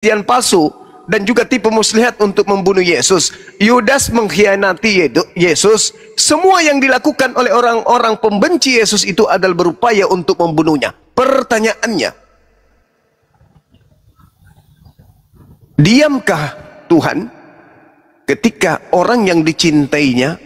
kesaksian palsu dan juga tipu muslihat untuk membunuh Yesus. Yudas mengkhianati Yesus. Semua yang dilakukan oleh orang-orang pembenci Yesus itu adalah berupaya untuk membunuhnya. Pertanyaannya, diamkah Tuhan ketika orang yang dicintainya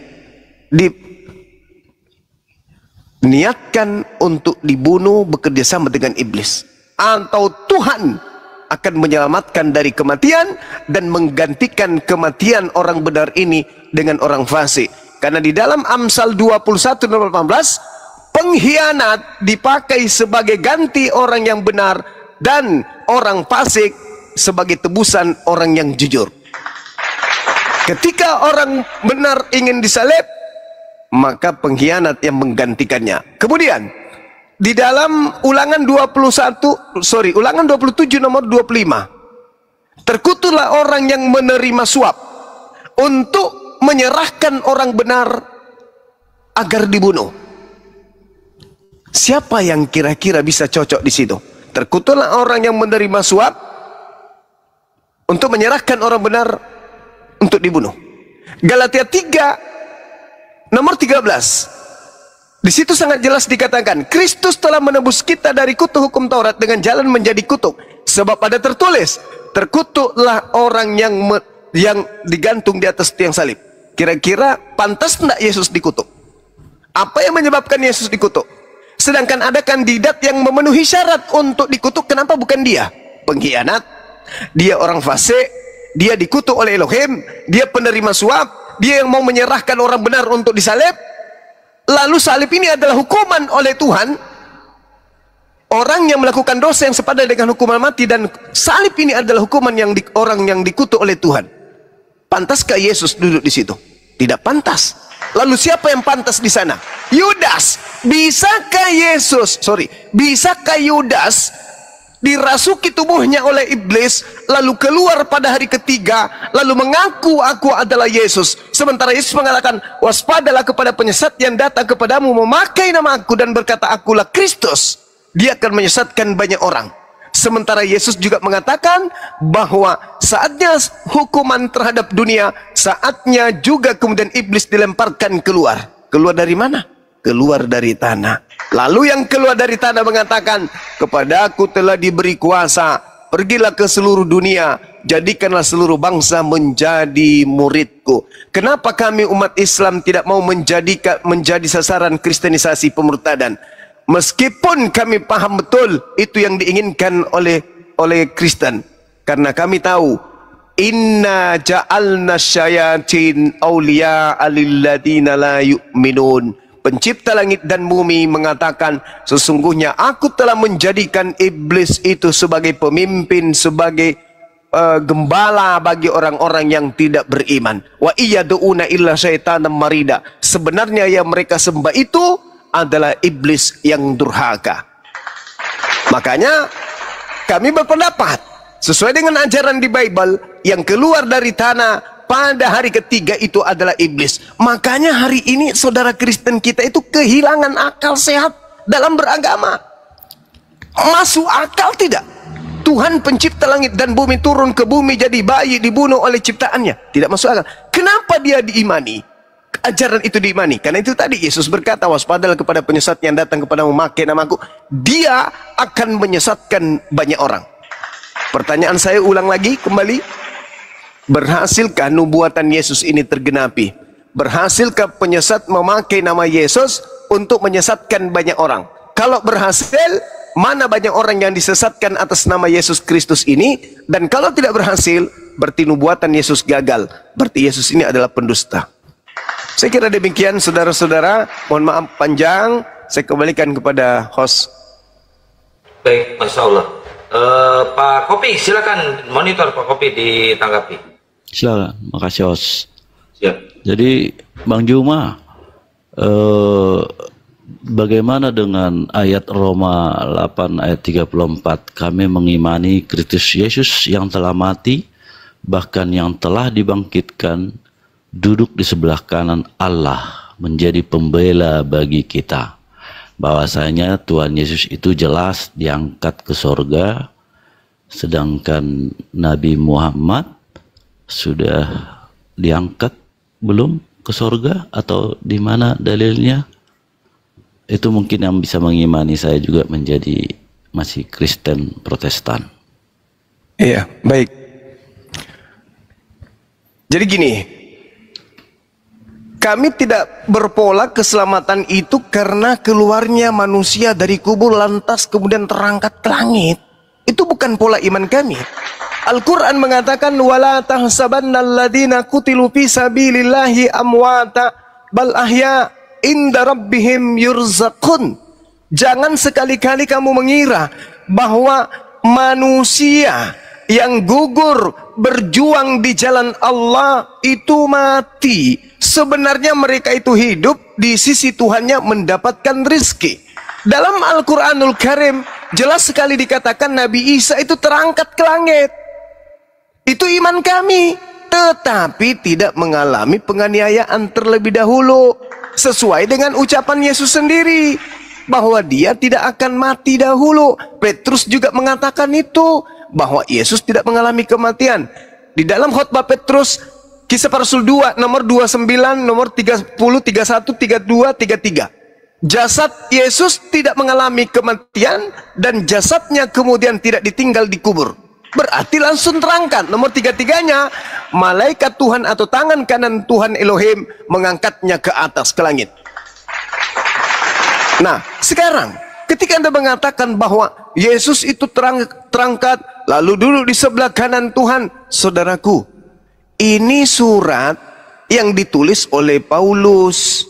diniatkan untuk dibunuh bekerjasama dengan iblis? Atau Tuhan akan menyelamatkan dari kematian dan menggantikan kematian orang benar ini dengan orang fasik? Karena di dalam Amsal 21:18, pengkhianat dipakai sebagai ganti orang yang benar dan orang fasik sebagai tebusan orang yang jujur. Ketika orang benar ingin disalib, maka pengkhianat yang menggantikannya. Kemudian di dalam Ulangan 27 nomor 25, terkutuklah orang yang menerima suap untuk menyerahkan orang benar agar dibunuh. Siapa yang kira-kira bisa cocok di situ? Terkutuklah orang yang menerima suap untuk menyerahkan orang benar untuk dibunuh. Galatia 3 nomor 13. Di situ sangat jelas dikatakan, Kristus telah menebus kita dari kutuk hukum Taurat dengan jalan menjadi kutuk. Sebab ada tertulis, terkutuklah orang yang digantung di atas tiang salib. Kira-kira pantas tidak Yesus dikutuk? Apa yang menyebabkan Yesus dikutuk? Sedangkan ada kandidat yang memenuhi syarat untuk dikutuk, kenapa bukan dia? Pengkhianat, dia orang fasik, dia dikutuk oleh Elohim, dia penerima suap, dia yang mau menyerahkan orang benar untuk disalib. Lalu salib ini adalah hukuman oleh Tuhan. Orang yang melakukan dosa yang sepadan dengan hukuman mati, dan salib ini adalah hukuman orang yang dikutuk oleh Tuhan. Pantaskah Yesus duduk di situ? Tidak pantas. Lalu siapa yang pantas di sana? Yudas. Bisakah Yudas dirasuki tubuhnya oleh iblis, lalu keluar pada hari ketiga, lalu mengaku aku adalah Yesus, sementara Yesus mengatakan, waspadalah kepada penyesat yang datang kepadamu memakai nama aku dan berkata akulah Kristus, dia akan menyesatkan banyak orang. Sementara Yesus juga mengatakan bahwa saatnya hukuman terhadap dunia, saatnya juga kemudian iblis dilemparkan keluar. Keluar dari mana? Keluar dari tanah. Lalu yang keluar dari tanah mengatakan, kepadaku telah diberi kuasa, pergilah ke seluruh dunia, jadikanlah seluruh bangsa menjadi muridku. Kenapa kami umat Islam tidak mau menjadi sasaran kristenisasi pemurtadan? Meskipun kami paham betul itu yang diinginkan oleh Kristen, karena kami tahu inna ja'alna syayatin awliya'a lilladina la yu'minun. Pencipta langit dan bumi mengatakan, sesungguhnya aku telah menjadikan iblis itu sebagai pemimpin, sebagai gembala bagi orang-orang yang tidak beriman. Wa iyyaduuna illa syaitanan marida. Sebenarnya yang mereka sembah itu adalah iblis yang durhaka. Makanya kami berpendapat, sesuai dengan ajaran di Bible, yang keluar dari tanah pada hari ketiga itu adalah iblis. Makanya hari ini saudara Kristen kita itu kehilangan akal sehat dalam beragama. Masuk akal tidak? Tuhan pencipta langit dan bumi turun ke bumi jadi bayi, dibunuh oleh ciptaannya. Tidak masuk akal. Kenapa dia diimani? Ajaran itu diimani. Karena itu tadi Yesus berkata, waspadalah kepada penyesat yang datang kepadamu memakai namaku. Dia akan menyesatkan banyak orang. Pertanyaan saya ulang lagi kembali. Berhasilkah nubuatan Yesus ini tergenapi? Berhasilkah penyesat memakai nama Yesus untuk menyesatkan banyak orang? Kalau berhasil, mana banyak orang yang disesatkan atas nama Yesus Kristus ini? Dan kalau tidak berhasil, berarti nubuatan Yesus gagal. Berarti Yesus ini adalah pendusta. Saya kira demikian saudara-saudara. Mohon maaf panjang. Saya kembalikan kepada host. Baik, Masya Allah. Pak Kopi, silakan monitor Pak Kopi ditanggapi. Silakan, makasih host. Siap. Jadi Bang Juma, bagaimana dengan ayat Roma 8 ayat 34? Kami mengimani Kristus Yesus yang telah mati, bahkan yang telah dibangkitkan, duduk di sebelah kanan Allah, menjadi pembela bagi kita. Bahwasanya Tuhan Yesus itu jelas diangkat ke sorga, Sedangkan Nabi Muhammad sudah diangkat belum ke surga, atau di mana dalilnya? Itu mungkin yang bisa mengimani saya juga menjadi masih Kristen Protestan. Iya, baik. Jadi gini, kami tidak berpola keselamatan itu karena keluarnya manusia dari kubur lantas kemudian terangkat ke langit. Itu bukan pola iman kami. Al-Quran mengatakan, wala tahsabanna alladhina qutilu fi sabilillahi amwata bal ahya inda rabbihim yurzaqun. Jangan sekali-kali kamu mengira bahwa manusia yang gugur berjuang di jalan Allah itu mati. Sebenarnya mereka itu hidup di sisi Tuhannya mendapatkan rizki. Dalam Al-Quranul Karim jelas sekali dikatakan Nabi Isa itu terangkat ke langit. Itu iman kami, tetapi tidak mengalami penganiayaan terlebih dahulu, sesuai dengan ucapan Yesus sendiri bahwa dia tidak akan mati dahulu. Petrus juga mengatakan itu, bahwa Yesus tidak mengalami kematian. Di dalam khotbah Petrus, Kisah Para Rasul 2 nomor 29, nomor 30, 31, 32, 33. Jasad Yesus tidak mengalami kematian dan jasadnya kemudian tidak ditinggal di kubur. Berarti langsung terangkat. Nomor 33-nya, malaikat Tuhan atau tangan kanan Tuhan Elohim mengangkatnya ke atas ke langit. Nah, sekarang ketika Anda mengatakan bahwa Yesus itu terangkat lalu duduk di sebelah kanan Tuhan, saudaraku, ini surat yang ditulis oleh Paulus.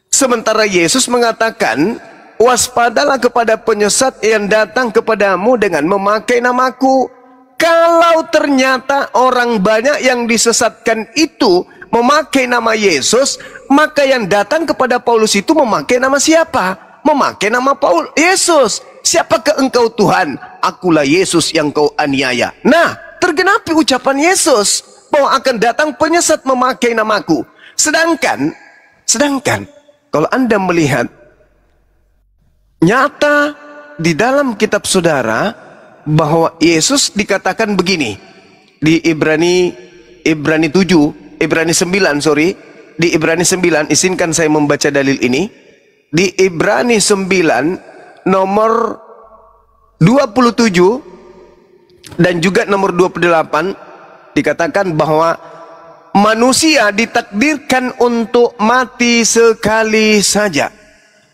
Sementara Yesus mengatakan, waspadalah kepada penyesat yang datang kepadamu dengan memakai namaku. Kalau ternyata orang banyak yang disesatkan itu memakai nama Yesus, maka yang datang kepada Paulus itu memakai nama siapa? Memakai nama Paulus, Yesus. Siapakah engkau Tuhan? Akulah Yesus yang kau aniaya. Nah, tergenapi ucapan Yesus bahwa akan datang penyesat memakai namaku. Sedangkan kalau Anda melihat nyata di dalam kitab saudara bahwa Yesus dikatakan begini di Ibrani 9, di Ibrani 9, izinkan saya membaca dalil ini. Di Ibrani 9 nomor 27 dan juga nomor 28 dikatakan bahwa manusia ditakdirkan untuk mati sekali saja.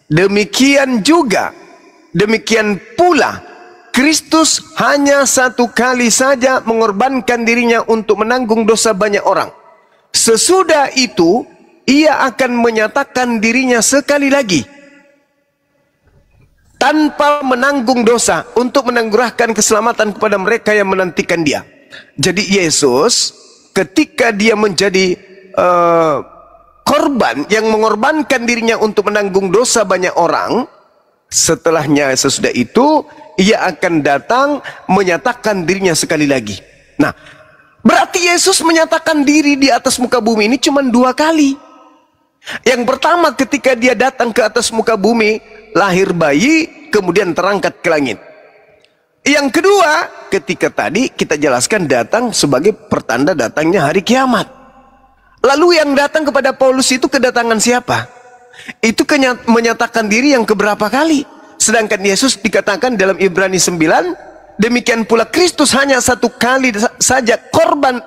Demikian pula Kristus hanya satu kali saja mengorbankan dirinya untuk menanggung dosa banyak orang. Sesudah itu, ia akan menyatakan dirinya sekali lagi tanpa menanggung dosa untuk menanggurahkan keselamatan kepada mereka yang menantikan dia. Jadi Yesus ketika dia menjadi korban yang mengorbankan dirinya untuk menanggung dosa banyak orang, sesudah itu ia akan datang menyatakan dirinya sekali lagi. Nah, berarti Yesus menyatakan diri di atas muka bumi ini cuma 2 kali. Yang pertama ketika dia datang ke atas muka bumi, lahir bayi, kemudian terangkat ke langit. Yang kedua, ketika tadi kita jelaskan datang sebagai pertanda datangnya hari kiamat. Lalu yang datang kepada Paulus itu kedatangan siapa? Itu menyatakan diri yang keberapa kali? Sedangkan Yesus dikatakan dalam Ibrani 9, demikian pula Kristus hanya satu kali saja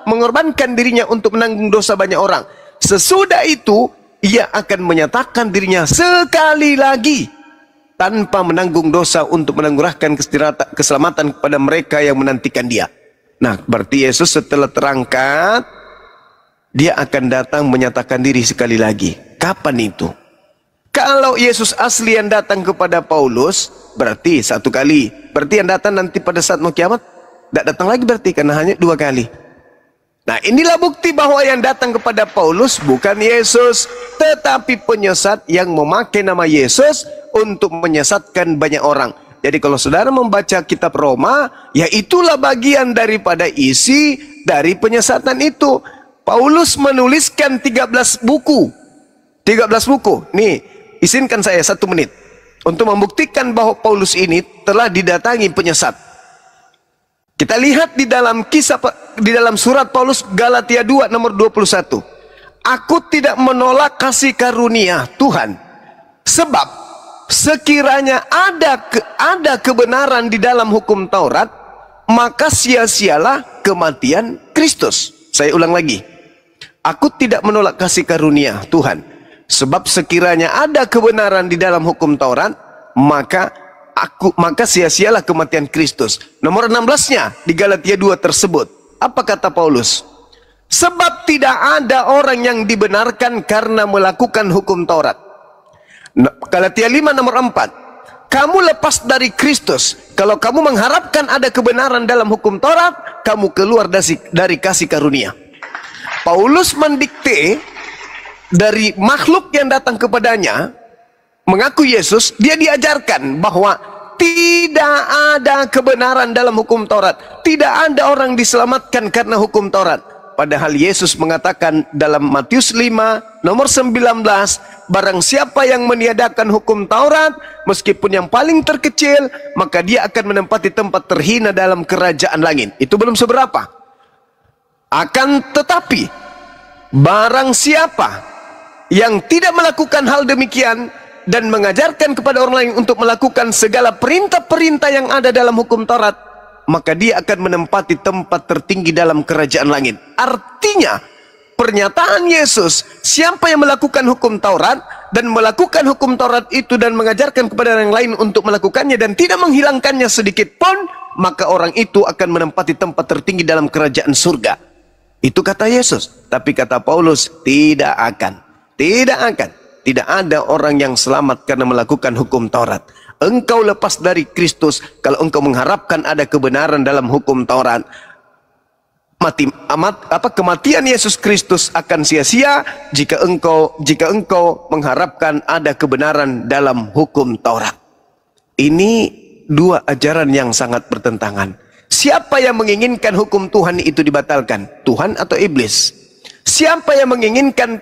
mengorbankan dirinya untuk menanggung dosa banyak orang. Sesudah itu, ia akan menyatakan dirinya sekali lagi tanpa menanggung dosa untuk menanggurahkan keselamatan kepada mereka yang menantikan dia. Nah, berarti Yesus setelah terangkat, dia akan datang menyatakan diri sekali lagi. Kapan itu? Kalau Yesus asli yang datang kepada Paulus, berarti 1 kali. Berarti yang datang nanti pada saat mau kiamat, tidak datang lagi berarti, karena hanya 2 kali. Nah, inilah bukti bahwa yang datang kepada Paulus bukan Yesus, tetapi penyesat yang memakai nama Yesus untuk menyesatkan banyak orang. Jadi kalau saudara membaca kitab Roma, ya itulah bagian daripada isi dari penyesatan itu. Paulus menuliskan 13 buku. 13 buku. Nih, izinkan saya 1 menit untuk membuktikan bahwa Paulus ini telah didatangi penyesat. Kita lihat di dalam surat Paulus Galatia 2 nomor 21. Aku tidak menolak kasih karunia Tuhan, sebab sekiranya ada kebenaran di dalam hukum Taurat, maka sia-sialah kematian Kristus. Saya ulang lagi. Aku tidak menolak kasih karunia Tuhan, sebab sekiranya ada kebenaran di dalam hukum Taurat, maka sia-sialah kematian Kristus. Nomor 16-nya di Galatia 2 tersebut. Apa kata Paulus? Sebab tidak ada orang yang dibenarkan karena melakukan hukum Taurat. Galatia 5 nomor 4. Kamu lepas dari Kristus. Kalau kamu mengharapkan ada kebenaran dalam hukum Taurat, kamu keluar dari kasih karunia. Paulus mendikte dari makhluk yang datang kepadanya, mengaku Yesus, dia diajarkan bahwa tidak ada kebenaran dalam hukum Taurat. Tidak ada orang diselamatkan karena hukum Taurat. Padahal Yesus mengatakan dalam Matius 5 nomor 19, barang siapa yang meniadakan hukum Taurat, meskipun yang paling terkecil, maka dia akan menempati tempat terhina dalam kerajaan langit. Itu belum seberapa. Akan tetapi, barang siapa yang tidak melakukan hal demikian dan mengajarkan kepada orang lain untuk melakukan segala perintah-perintah yang ada dalam hukum Taurat, maka dia akan menempati tempat tertinggi dalam kerajaan langit. Artinya, pernyataan Yesus, siapa yang melakukan hukum Taurat dan melakukan hukum Taurat itu dan mengajarkan kepada orang lain untuk melakukannya dan tidak menghilangkannya sedikit pun, maka orang itu akan menempati tempat tertinggi dalam kerajaan surga. Itu kata Yesus. Tapi kata Paulus, tidak akan. Tidak akan. Tidak ada orang yang selamat karena melakukan hukum Taurat. Engkau lepas dari Kristus kalau engkau mengharapkan ada kebenaran dalam hukum Taurat. Kematian Yesus Kristus akan sia-sia jika engkau mengharapkan ada kebenaran dalam hukum Taurat. Ini dua ajaran yang sangat bertentangan. Siapa yang menginginkan hukum Tuhan itu dibatalkan? Tuhan atau iblis? Siapa yang menginginkan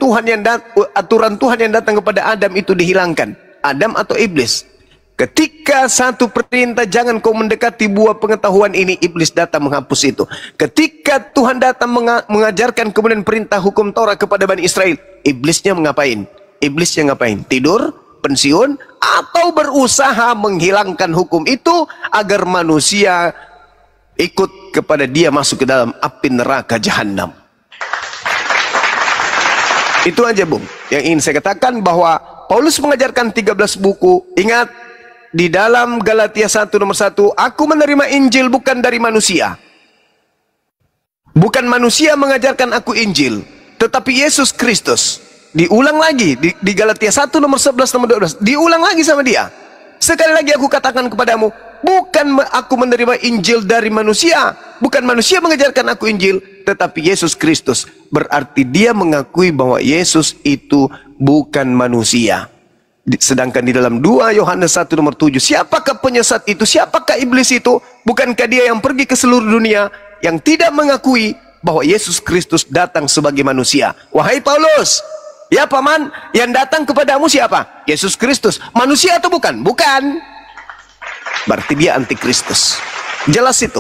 aturan Tuhan yang datang kepada Adam itu dihilangkan? Adam atau iblis? Ketika satu perintah jangan kau mendekati buah pengetahuan ini, iblis datang menghapus itu. Ketika Tuhan datang mengajarkan kemudian perintah hukum Taurat kepada Bani Israel, iblisnya mengapain? Iblisnya ngapain? Tidur, pensiun, atau berusaha menghilangkan hukum itu agar manusia ikut kepada dia masuk ke dalam api neraka jahanam. Itu aja Bung yang ingin saya katakan, bahwa Paulus mengajarkan 13 buku. Ingat, di dalam Galatia 1 nomor 1, aku menerima Injil bukan dari manusia. Bukan manusia mengajarkan aku Injil, tetapi Yesus Kristus. Diulang lagi di Galatia 1 nomor 11 nomor 12. Diulang lagi sama dia. Sekali lagi aku katakan kepadamu, bukan aku menerima Injil dari manusia. Bukan manusia mengajarkan aku Injil, tetapi Yesus Kristus. Berarti dia mengakui bahwa Yesus itu bukan manusia. Sedangkan di dalam 2 Yohanes 1 nomor 7, siapakah penyesat itu? Siapakah iblis itu? Bukankah dia yang pergi ke seluruh dunia yang tidak mengakui bahwa Yesus Kristus datang sebagai manusia? Wahai Paulus, ya paman, yang datang kepadamu siapa? Yesus Kristus. Manusia atau bukan? Bukan. Berarti dia antikristus. Jelas itu.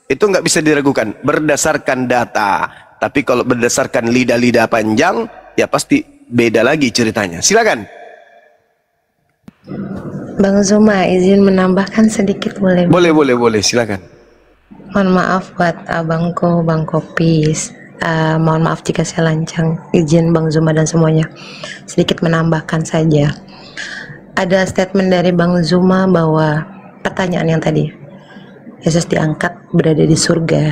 Itu nggak bisa diragukan berdasarkan data. Tapi kalau berdasarkan lidah-lidah panjang, ya pasti beda lagi ceritanya. Silakan. Bang Zuma, izin menambahkan sedikit boleh? Boleh, silakan. Mohon maaf buat abangku, Bang Kopis. Mohon maaf jika saya lancang. Izin Bang Zuma dan semuanya. Sedikit menambahkan saja. Ada statement dari Bang Zuma bahwa pertanyaan yang tadi, Yesus diangkat berada di surga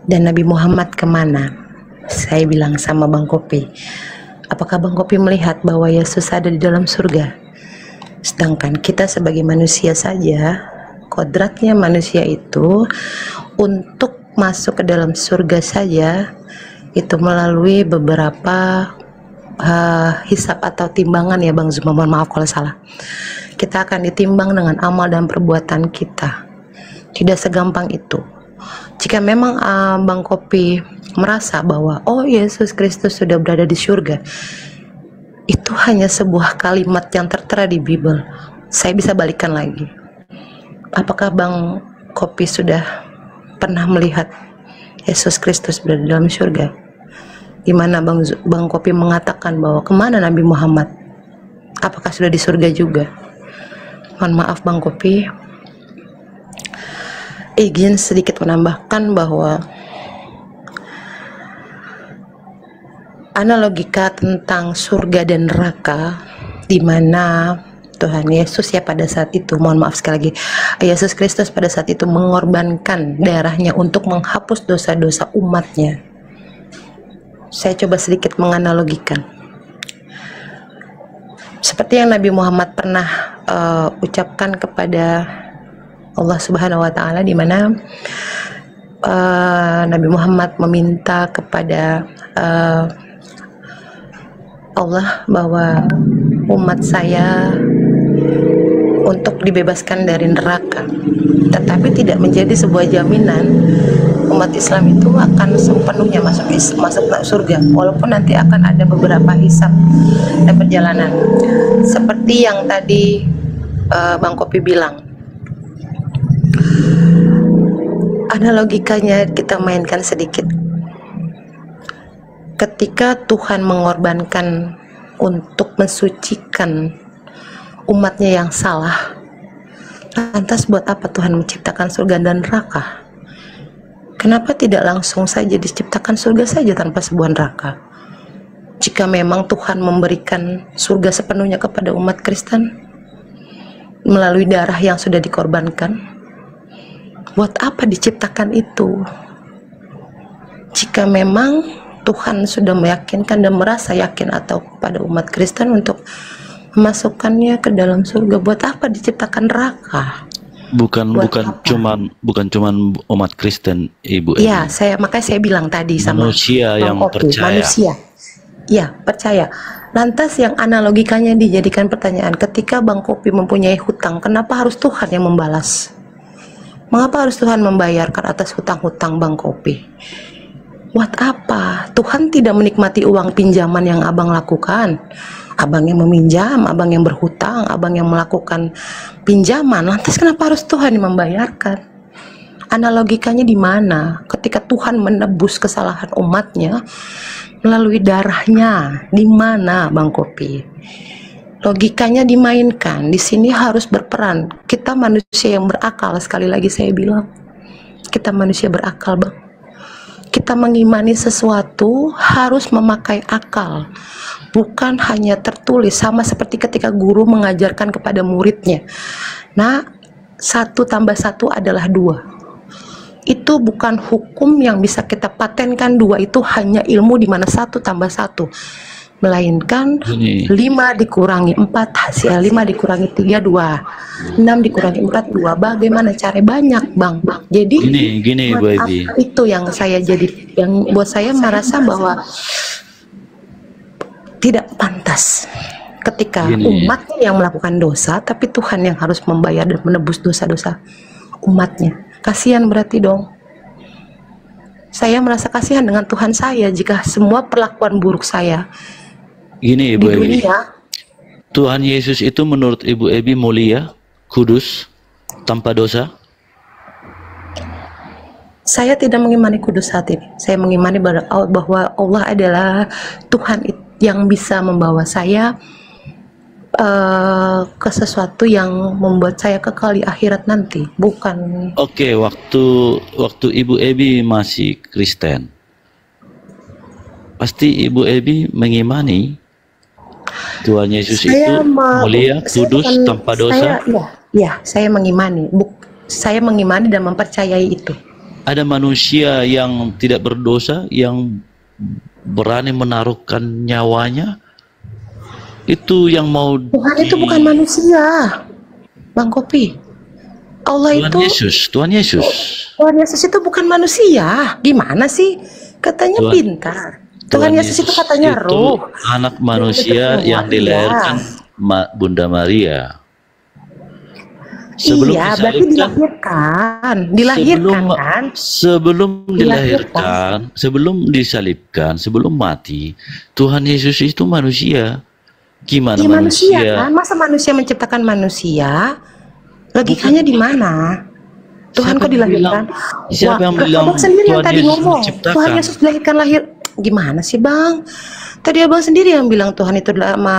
dan Nabi Muhammad kemana? Saya bilang sama Bang Kopi, apakah Bang Kopi melihat bahwa Yesus ada di dalam surga? Sedangkan kita sebagai manusia saja, kodratnya manusia itu untuk masuk ke dalam surga saja itu melalui beberapa hisab atau timbangan, ya Bang Zuma, mohon maaf kalau salah. Kita akan ditimbang dengan amal dan perbuatan kita. Tidak segampang itu. Jika memang Bang Kopi merasa bahwa oh Yesus Kristus sudah berada di surga, itu hanya sebuah kalimat yang tertera di Bible. Saya bisa balikan lagi. Apakah Bang Kopi sudah pernah melihat Yesus Kristus berada dalam surga? Di mana Bang Kopi mengatakan bahwa kemana Nabi Muhammad? Apakah sudah di surga juga? Mohon maaf Bang Kopi, izin sedikit menambahkan bahwa analogika tentang surga dan neraka, di mana Tuhan Yesus ya pada saat itu, mohon maaf sekali lagi, Yesus Kristus pada saat itu mengorbankan darahnya untuk menghapus dosa-dosa umatnya. Saya coba sedikit menganalogikan, seperti yang Nabi Muhammad pernah ucapkan kepada Allah Subhanahu wa Ta'ala, di mana Nabi Muhammad meminta kepada Allah bahwa umat saya untuk dibebaskan dari neraka, tetapi tidak menjadi sebuah jaminan umat Islam itu akan sepenuhnya masuk surga, walaupun nanti akan ada beberapa hisab dan perjalanan seperti yang tadi Bang Kopi bilang. Analogikanya kita mainkan sedikit. Ketika Tuhan mengorbankan untuk mensucikan umatnya yang salah, lantas buat apa Tuhan menciptakan surga dan neraka? Kenapa tidak langsung saja diciptakan surga saja tanpa sebuah neraka? Jika memang Tuhan memberikan surga sepenuhnya kepada umat Kristen melalui darah yang sudah dikorbankan, buat apa diciptakan itu? Jika memang Tuhan sudah meyakinkan dan merasa yakin atau kepada umat Kristen untuk memasukkannya ke dalam surga, buat apa diciptakan neraka? Bukan cuman umat Kristen, Ibu. Iya, makanya saya bilang tadi sama manusia yang percaya. Manusia, ya percaya. Lantas yang analogikanya dijadikan pertanyaan, ketika Bang Kopi mempunyai hutang, kenapa harus Tuhan yang membalas? Mengapa harus Tuhan membayarkan atas hutang-hutang Bang Kopi? Buat apa? Tuhan tidak menikmati uang pinjaman yang abang lakukan. Abang yang meminjam, abang yang berhutang, abang yang melakukan pinjaman. Lantas kenapa harus Tuhan yang membayarkan? Analogikanya di mana? Ketika Tuhan menebus kesalahan umatnya melalui darahnya, di mana Bang Kopi? Logikanya dimainkan. Di sini harus berperan. Kita manusia yang berakal, sekali lagi saya bilang. Kita manusia berakal, Bang. Kita mengimani sesuatu harus memakai akal, bukan hanya tertulis, sama seperti ketika guru mengajarkan kepada muridnya. Nah, 1 tambah 1 adalah 2. Itu bukan hukum yang bisa kita patenkan. 2 itu hanya ilmu di mana 1 tambah 1, melainkan 5 dikurangi 4 hasil 5 dikurangi 3 2, 6 dikurangi 4 2. Bagaimana cara? Banyak Bang. Jadi gini Bu Ebi, itu yang buat saya merasa bahwa tidak pantas ketika umatnya yang melakukan dosa, tapi Tuhan yang harus membayar dan menebus dosa-dosa umatnya. Kasihan berarti dong. Saya merasa kasihan dengan Tuhan saya jika semua perlakuan buruk saya gini Ibu Ebi, dunia, Tuhan Yesus itu menurut Ibu Ebi mulia, kudus, tanpa dosa? Saya tidak mengimani kudus saat ini. Saya mengimani bahwa Allah adalah Tuhan yang bisa membawa saya ke sesuatu yang membuat saya kekal di akhirat nanti, bukan. Oke, waktu Ibu Ebi masih Kristen, pasti Ibu Ebi mengimani Tuhan Yesus itu mulia, kudus, tanpa dosa. Saya mengimani. Saya mengimani dan mempercayai itu. Ada manusia yang tidak berdosa yang berani menaruhkan nyawanya. Itu yang mau Tuhan itu bukan manusia, Bang Kopi. Tuhan Yesus itu bukan manusia. Gimana sih? Katanya pintar. Tuhan Yesus itu katanya roh, anak manusia yang dilahirkan Bunda Maria. Berarti dilahirkan. Sebelum disalibkan, sebelum mati, Tuhan Yesus itu manusia. Gimana manusia? Kan? Masa manusia menciptakan manusia? Logikanya di mana? Tuhan kok dilahirkan? Siapa yang bilang Abang sendiri yang Tuhan tadi Yesus ngomong menciptakan? Tuhan Yesus dilahirkan lahir. Gimana sih Bang? Tadi Abang sendiri yang bilang Tuhan itu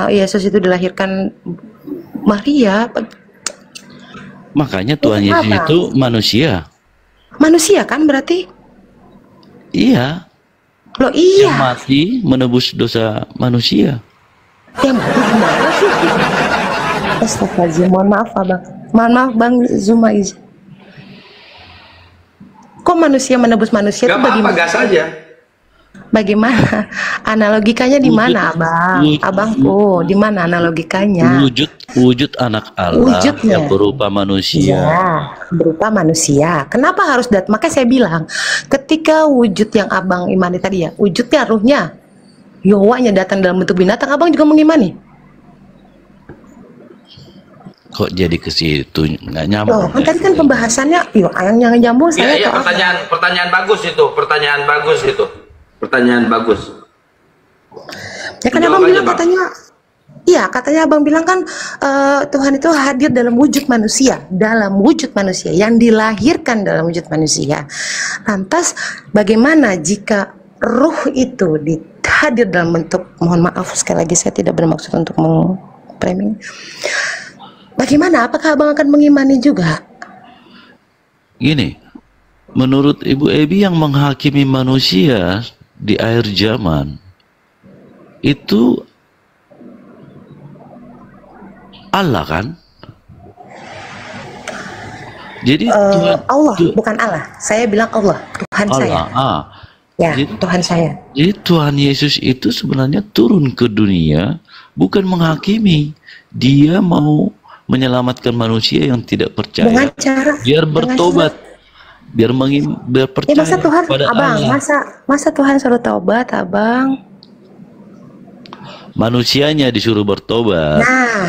Yesus itu dilahirkan Maria. Makanya Tuhan Yesus Apa? itu manusia. Manusia kan berarti? Iya. Loh Yang iya. mati menebus dosa manusia. Yang mati gimana sih? Astagfirullahaladzim, mohon maaf Abang. Mohon maaf Bang Zuma izin. Kok manusia menebus manusia itu Gak apa-apa, bagaimana? gas aja. Bagaimana? Analogikanya di mana, Abang? Abangku, di mana analogikanya? Wujud anak Allah Wujudnya. yang berupa manusia. Ya, berupa manusia. Kenapa harus Makanya saya bilang, ketika wujud yang Abang imani tadi ya, wujudnya ruhnya, Yowanya datang dalam bentuk binatang, Abang juga mengimani. Kok jadi ke situ nggak Oh, nyambung? kan tadi kan pembahasannya, yang nyambung saya Iya, ke apa? pertanyaan bagus itu, pertanyaan bagus. Ya kan Jawab Abang aja, bilang Bang. katanya, iya katanya Abang bilang kan Tuhan itu hadir dalam wujud manusia, yang dilahirkan dalam wujud manusia. Lantas bagaimana jika ruh itu hadir dalam bentuk, mohon maaf sekali lagi saya tidak bermaksud untuk mengframing. Bagaimana? Apakah Abang akan mengimani juga? Gini, menurut Ibu Ebi yang menghakimi manusia di akhir zaman itu Allah kan? Jadi Allah, bukan Allah. Saya bilang Allah, Tuhan saya. Ya, Jadi- Tuhan saya. Jadi Tuhan Yesus itu sebenarnya turun ke dunia bukan menghakimi. Dia mau menyelamatkan manusia yang tidak percaya Dengan cara biar dengan bertobat, biar Ya percaya masa Tuhan, pada Abang, Allah. masa Tuhan suruh taubat, Abang? Manusianya disuruh bertobat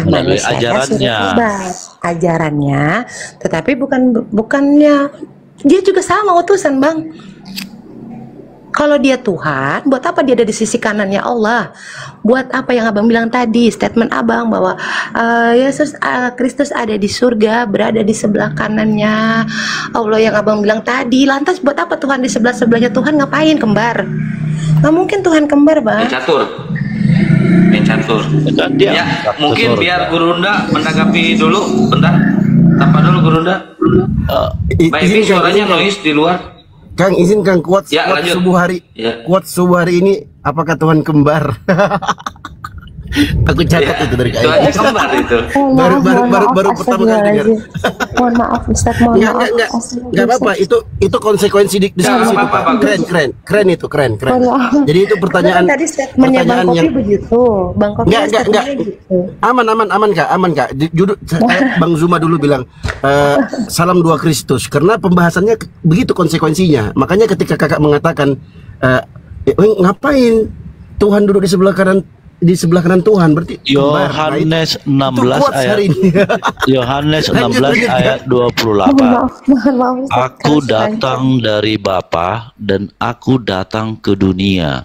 melalui manusianya ajarannya. suruh taubat. Ajarannya, tetapi bukannya dia juga sama utusan, Bang. Kalau dia Tuhan, buat apa dia ada di sisi kanannya Allah? Buat apa yang Abang bilang tadi, statement Abang bahwa Yesus Kristus ada di surga, berada di sebelah kanannya Allah yang Abang bilang tadi. Lantas buat apa Tuhan di sebelah-sebelahnya? Tuhan ngapain kembar? Nggak mungkin Tuhan kembar, Bang. Main catur. Kan dia Ya, angkat ke mungkin sorga. biar Gurunda menanggapi dulu, bentar. Apa dulu Gurunda? Mbak Evi suaranya noise di luar. Kang, izin Kang, kuat Ya, lanjut. subuh hari. Ya. Kuat subuh hari ini apakah Tuhan kembar? Aku catat itu dari Itu KM. aja kembar itu. Baru pertama kali dengar. Mohon maaf Ustaz, mohon maaf. Enggak apa-apa, itu konsekuensi di situ, apa-apa, Pak. Keren itu, keren. Jadi itu pertanyaan Tadi statementnya Bang Kopi begitu, Bang Kopi Enggak. statementnya gitu. Aman Kak. Judul Bang Zuma dulu bilang salam dua Kristus karena pembahasannya begitu konsekuensinya. Makanya ketika Kakak mengatakan ngapain Tuhan duduk di sebelah kanan Tuhan, berarti kembar. Nah, Yohanes itu 16 kuat ayat hari ini. Yohanes Lanjut, 16 lanjut, ayat Mohon 28. maaf Ustaz, Aku keras datang dari Bapa dan aku datang ke dunia.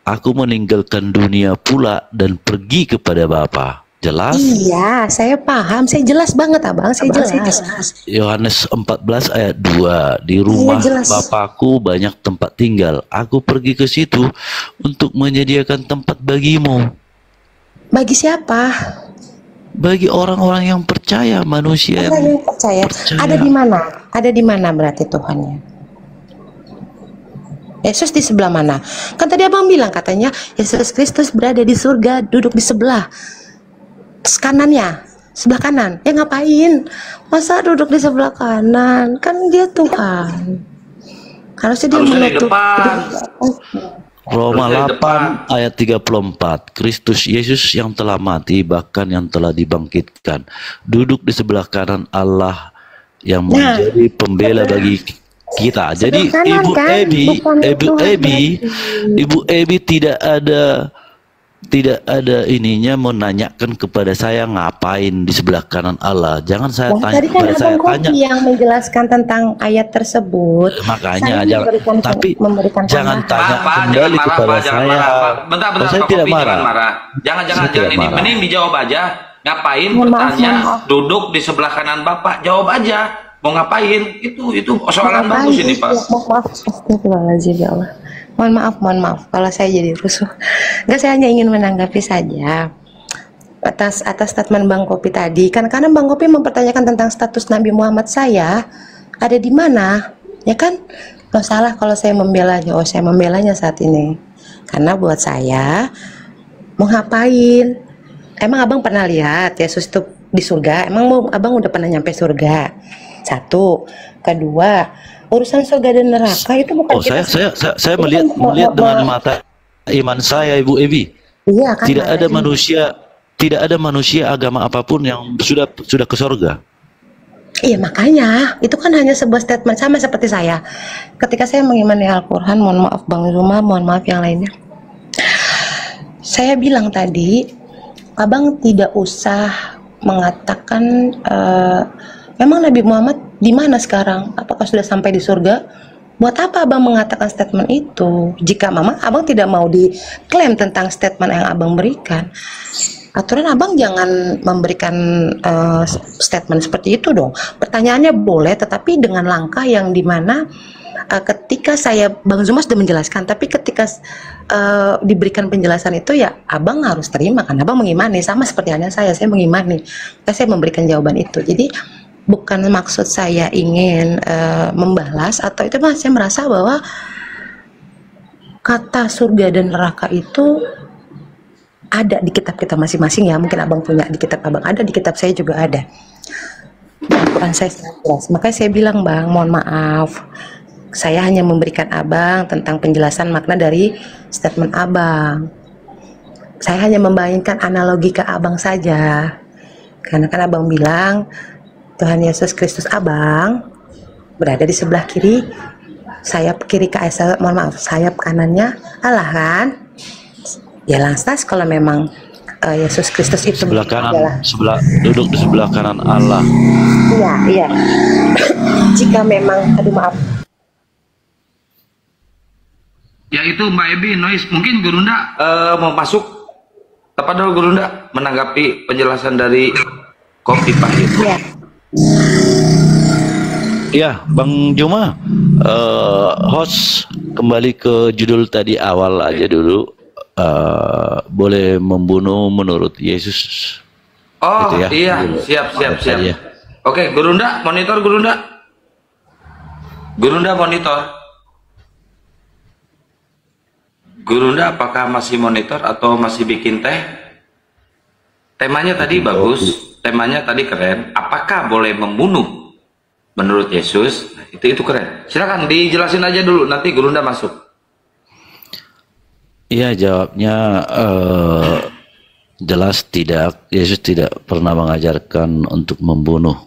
Aku meninggalkan dunia pula dan pergi kepada Bapa. Jelas? Iya, saya paham, saya jelas banget Abang, saya jelas. Yohanes 14 ayat 2. Di rumah jelas. Bapakku banyak tempat tinggal. Aku pergi ke situ untuk menyediakan tempat bagimu. Bagi siapa? Bagi orang-orang yang percaya, manusia Orang yang yang percaya. percaya. Ada di mana? Ada di mana berarti Tuhannya? Yesus di sebelah mana? Kan tadi Abang bilang katanya Yesus Kristus berada di surga, duduk di sebelah kanannya, sebelah kanan. Ya ngapain? Masa duduk di sebelah kanan? Kan dia Tuhan. Harusnya dia Harusnya di menutup. depan. Roma Harus dari 8 ayat 34. Kristus Yesus yang telah mati bahkan yang telah dibangkitkan duduk di sebelah kanan Allah yang menjadi pembela bagi kita. Jadi kanan, Ibu kan? Ebi, Bukan Ibu Ebi tidak ada ininya menanyakan kepada saya ngapain di sebelah kanan Allah. Jangan saya Nah, tanya tadi kan kepada saya Abang tanya. Kopi yang menjelaskan tentang ayat tersebut. Makanya Saya jangan, memberikan jangan tambahan. tanya Pak, kembali jangan marah, kepada Pak, jangan saya. marah, Pak. Bentar, saya Pak tidak Kopi, marah. jangan marah. Jangan Saya tidak ini. marah. Mending dijawab aja. Ngapain Mohon maaf, bertanya mohon maaf. duduk di sebelah kanan Bapak? Jawab aja. mau ngapain? Itu soalan Ngapain? bagus ini, Pak. Ya, maaf, astagfirullahaladzim, ya Allah. Mohon maaf kalau saya jadi rusuh. Enggak, saya hanya ingin menanggapi saja atas statement Bang Kopi tadi. Kan karena Bang Kopi mempertanyakan tentang status Nabi Muhammad saya ada di mana, ya kan? Nggak salah kalau saya membelanya. Oh, saya membelanya saat ini karena buat saya mau ngapain? Emang abang pernah lihat Yesus itu di surga? Emang abang udah pernah nyampe surga? Satu, kedua, urusan surga dan neraka itu bukan kita. Saya melihat dengan mata iman saya, Ibu Evi. Iya kan? Tidak ada manusia agama apapun yang sudah ke surga. Iya, makanya itu kan hanya sebuah statement, sama seperti saya. Ketika saya mengimani Al-Quran, mohon maaf Bang Zuma, mohon maaf yang lainnya. Saya bilang tadi, abang tidak usah mengatakan memang Nabi Muhammad di mana sekarang? Apakah sudah sampai di surga? Buat apa abang mengatakan statement itu? Jika memang abang tidak mau diklaim tentang statement yang abang berikan, aturan abang jangan memberikan statement seperti itu dong. Pertanyaannya boleh, tetapi dengan langkah yang dimana ketika Bang Zuma sudah menjelaskan, tapi ketika diberikan penjelasan itu ya abang harus terima, kan abang mengimani, sama seperti halnya saya mengimani, saya memberikan jawaban itu. Jadi bukan maksud saya ingin membalas atau itu, mas saya merasa bahwa kata surga dan neraka itu ada di kitab kita masing-masing ya. Mungkin abang punya di kitab abang, ada di kitab saya juga ada. Al-Quran saya sangat jelas. Makanya saya bilang, Bang, mohon maaf, saya hanya memberikan abang tentang penjelasan makna dari statement abang. Saya hanya membayangkan analogi ke abang saja. Karena kan abang bilang Tuhan Yesus Kristus abang berada di sebelah kiri, sayap kiri mohon maaf, sayap kanannya Allah kan? Ya lantas kalau memang Yesus Kristus itu sebelah kanan, duduk di sebelah kanan Allah. Iya. Jika memang, aduh maaf. Ya itu Mbak Ebi, Noise, mungkin Gurunda mau masuk. Apa dulu Gurunda menanggapi penjelasan dari Kopi Pahit? Iya. Ya, Bang Juma, host kembali ke judul tadi awal aja dulu. Boleh membunuh menurut Yesus. Oh gitu ya. Iya, siap. Ya. Oke, Gurunda, monitor Gurunda. Gurunda monitor. Gurunda apakah masih monitor atau masih bikin teh? Temanya tadi bagus, temanya tadi keren. Apakah boleh membunuh menurut Yesus? Nah, itu keren. Silakan dijelasin aja dulu, nanti Gurunda masuk. Iya, jawabnya jelas tidak. Yesus tidak pernah mengajarkan untuk membunuh.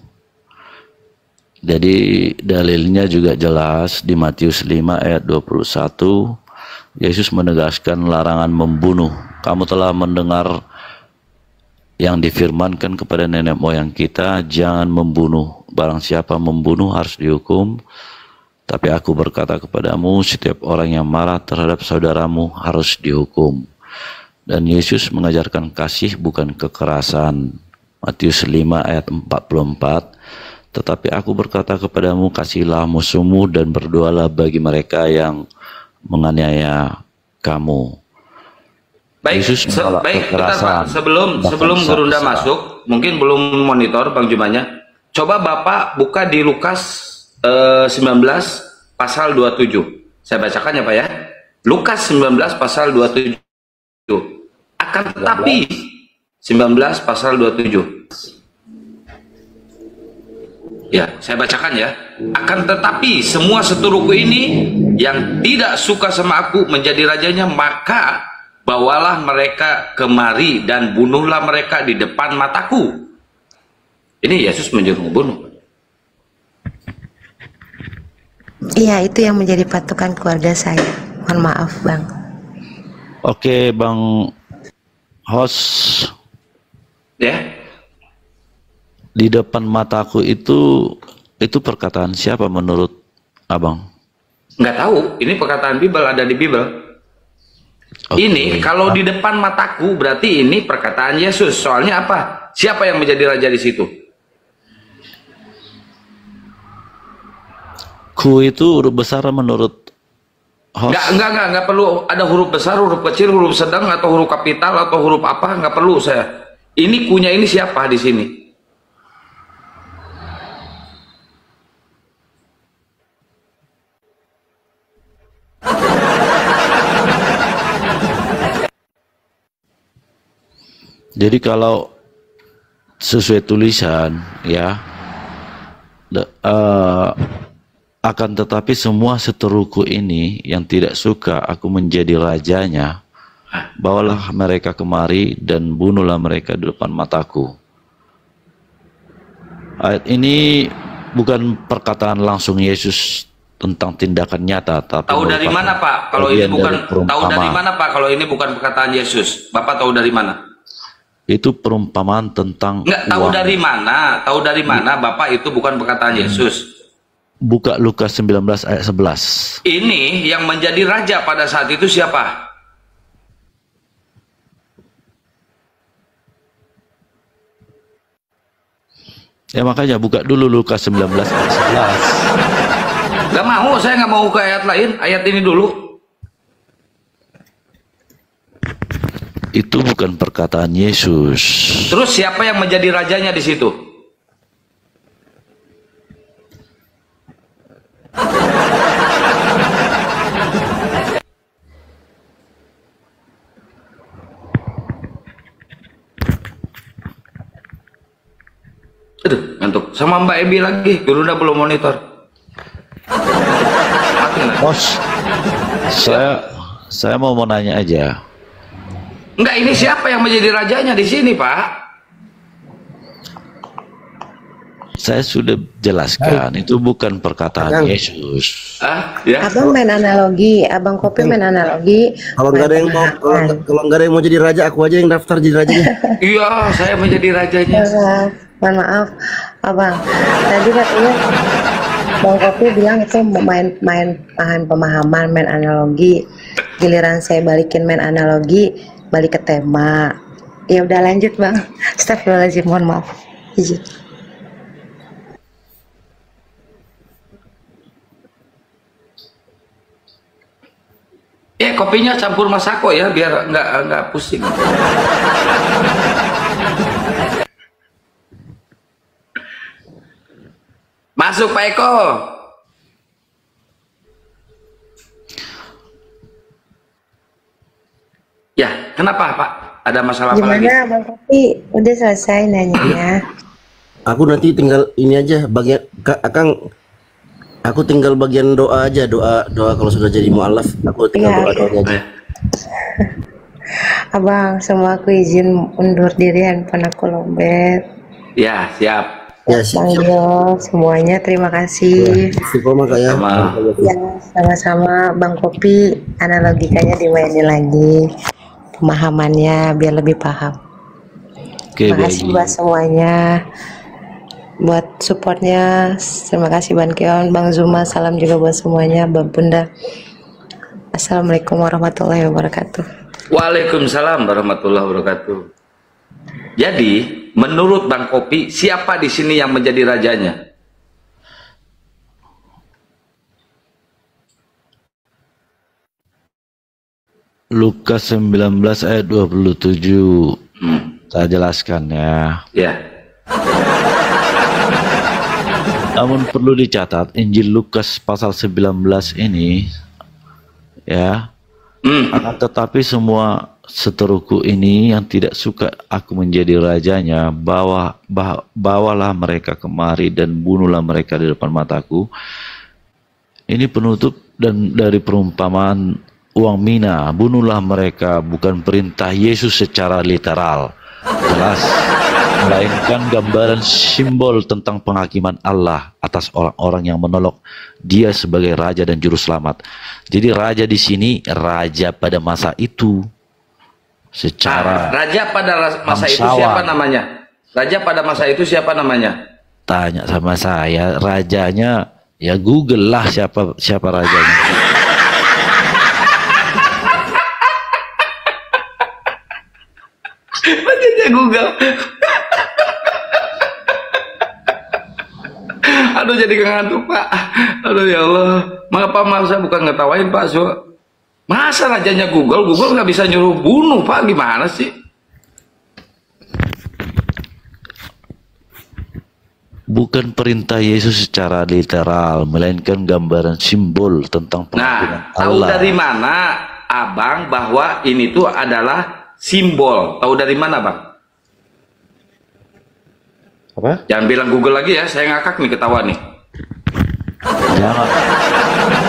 Jadi dalilnya juga jelas di Matius 5 ayat 21. Yesus menegaskan larangan membunuh. Kamu telah mendengar yang difirmankan kepada nenek moyang kita, jangan membunuh. Barang siapa membunuh harus dihukum. Tapi aku berkata kepadamu, setiap orang yang marah terhadap saudaramu harus dihukum. Dan Yesus mengajarkan kasih bukan kekerasan. Matius 5 ayat 44. Tetapi aku berkata kepadamu, kasihilah musuhmu dan berdoalah bagi mereka yang menganiaya kamu. Baik, bentar Pak. Sebelum Gurunda masuk, mungkin belum monitor Bang Jumanya. Coba Bapak buka di Lukas 19 pasal 27. Saya bacakan ya Pak ya. Lukas 19 pasal 27. Akan tetapi 19 pasal 27. Ya, saya bacakan ya. Akan tetapi semua seturuku ini yang tidak suka sama aku menjadi rajanya, maka bawalah mereka kemari dan bunuhlah mereka di depan mataku. Ini Yesus menyuruh membunuh. Iya, itu yang menjadi patokan keluarga saya. Mohon maaf, Bang. Oke, Bang host. Ya. Di depan mataku itu perkataan siapa menurut Abang? Nggak tahu, ini perkataan Bible, ada di Bible. Okay. Ini kalau di depan mataku berarti ini perkataan Yesus. Soalnya apa? Siapa yang menjadi raja di situ? Ku itu huruf besar menurut host? Enggak perlu ada huruf besar, huruf kecil, huruf sedang, atau huruf kapital, atau huruf apa, nggak perlu saya. Ini kunya ini siapa di sini? Jadi kalau sesuai tulisan ya, akan tetapi semua seteruku ini yang tidak suka aku menjadi rajanya, bawalah mereka kemari dan bunuhlah mereka di depan mataku. Ayat ini bukan perkataan langsung Yesus tentang tindakan nyata, tapi tahu dari mana Pak? Kalau ini bukan tahu dari mana Pak? Kalau ini bukan perkataan Yesus, Bapak tahu dari mana? Itu perumpamaan tentang Enggak tahu dari mana? Tahu dari mana Bapak itu bukan perkataan Yesus? Buka Lukas 19 ayat 11. Ini yang menjadi raja pada saat itu siapa? Ya makanya buka dulu Lukas 19 ayat 11. Gak mau, saya nggak mau ke ayat lain, ayat ini dulu. Itu bukan perkataan Yesus. Terus siapa yang menjadi rajanya di situ? Aduh, ngantuk. Sama Mbak Ebi lagi, dulu udah belum monitor. Bos, saya mau nanya aja. Enggak, ini siapa yang menjadi rajanya di sini, Pak? Saya sudah jelaskan, itu bukan perkataan Yesus. Ya. Abang main analogi, Abang Kopi main analogi. Kalau nggak ada yang mau, kalau nggak ada yang mau jadi raja, aku aja yang daftar jadi rajanya. Iya, saya menjadi rajanya. Mohon maaf, Abang. Tadi katanya Bang Kopi bilang itu main pemahaman, main analogi. Giliran saya balikin main analogi, balik ke tema. Ya udah lanjut Bang. Astagfirullahaladzim, mohon maaf. Izin. Ya, kopinya campur masako ya, biar nggak pusing. Masuk Pak Eko. Ya, kenapa Pak? Ada masalah apa lagi? Gimana Bang Kopi? Udah selesai nanyanya. Aku nanti tinggal ini aja bagian Akang. Aku tinggal bagian doa aja, doa kalau sudah jadi mualaf, aku tinggal doa aja. Abang, semua aku izin undur diri, handphone aku lobet. Ya, siap. Ya, siap. Semuanya terima kasih. Ya, ya, sama-sama Bang Kopi, analogikanya dimainin lagi. Pemahamannya biar lebih paham. Terima kasih buat semuanya. Buat supportnya, terima kasih Bang Keon, Bang Zuma, salam juga buat semuanya, Bang Bunda. Assalamualaikum warahmatullahi wabarakatuh. Waalaikumsalam warahmatullahi wabarakatuh. Jadi, menurut Bang Kopi, siapa di sini yang menjadi rajanya? Lukas 19 ayat 27. Saya jelaskan ya. Ya. Namun perlu dicatat, Injil Lukas pasal 19 ini ya, akan tetapi semua seteruku ini yang tidak suka aku menjadi rajanya, bawalah mereka kemari dan bunuhlah mereka di depan mataku. Ini penutup dan dari perumpamaan uang mina, bunuhlah mereka, bukan perintah Yesus secara literal, jelas, melainkan gambaran simbol tentang penghakiman Allah atas orang-orang yang menolak Dia sebagai Raja dan Juru Selamat. Jadi raja di sini raja pada masa itu. Secara raja pada masa itu siapa namanya? Raja pada masa itu siapa namanya? Tanya sama saya, rajanya ya Google lah siapa rajanya. Bacanya Google. Aduh, jadi ngantuk, Pak. Aduh, ya Allah. Maaf, saya bukan ngetawain, Pak. Masa rajanya Google nggak bisa nyuruh bunuh, Pak? Gimana sih? Bukan perintah Yesus secara literal, melainkan gambaran simbol tentang pengampunan Tahu Allah. dari mana Abang bahwa ini tuh adalah simbol? Tahu dari mana, Bang? Apa? Jangan bilang Google lagi ya, saya ngakak nih ketawa nih. Jangan,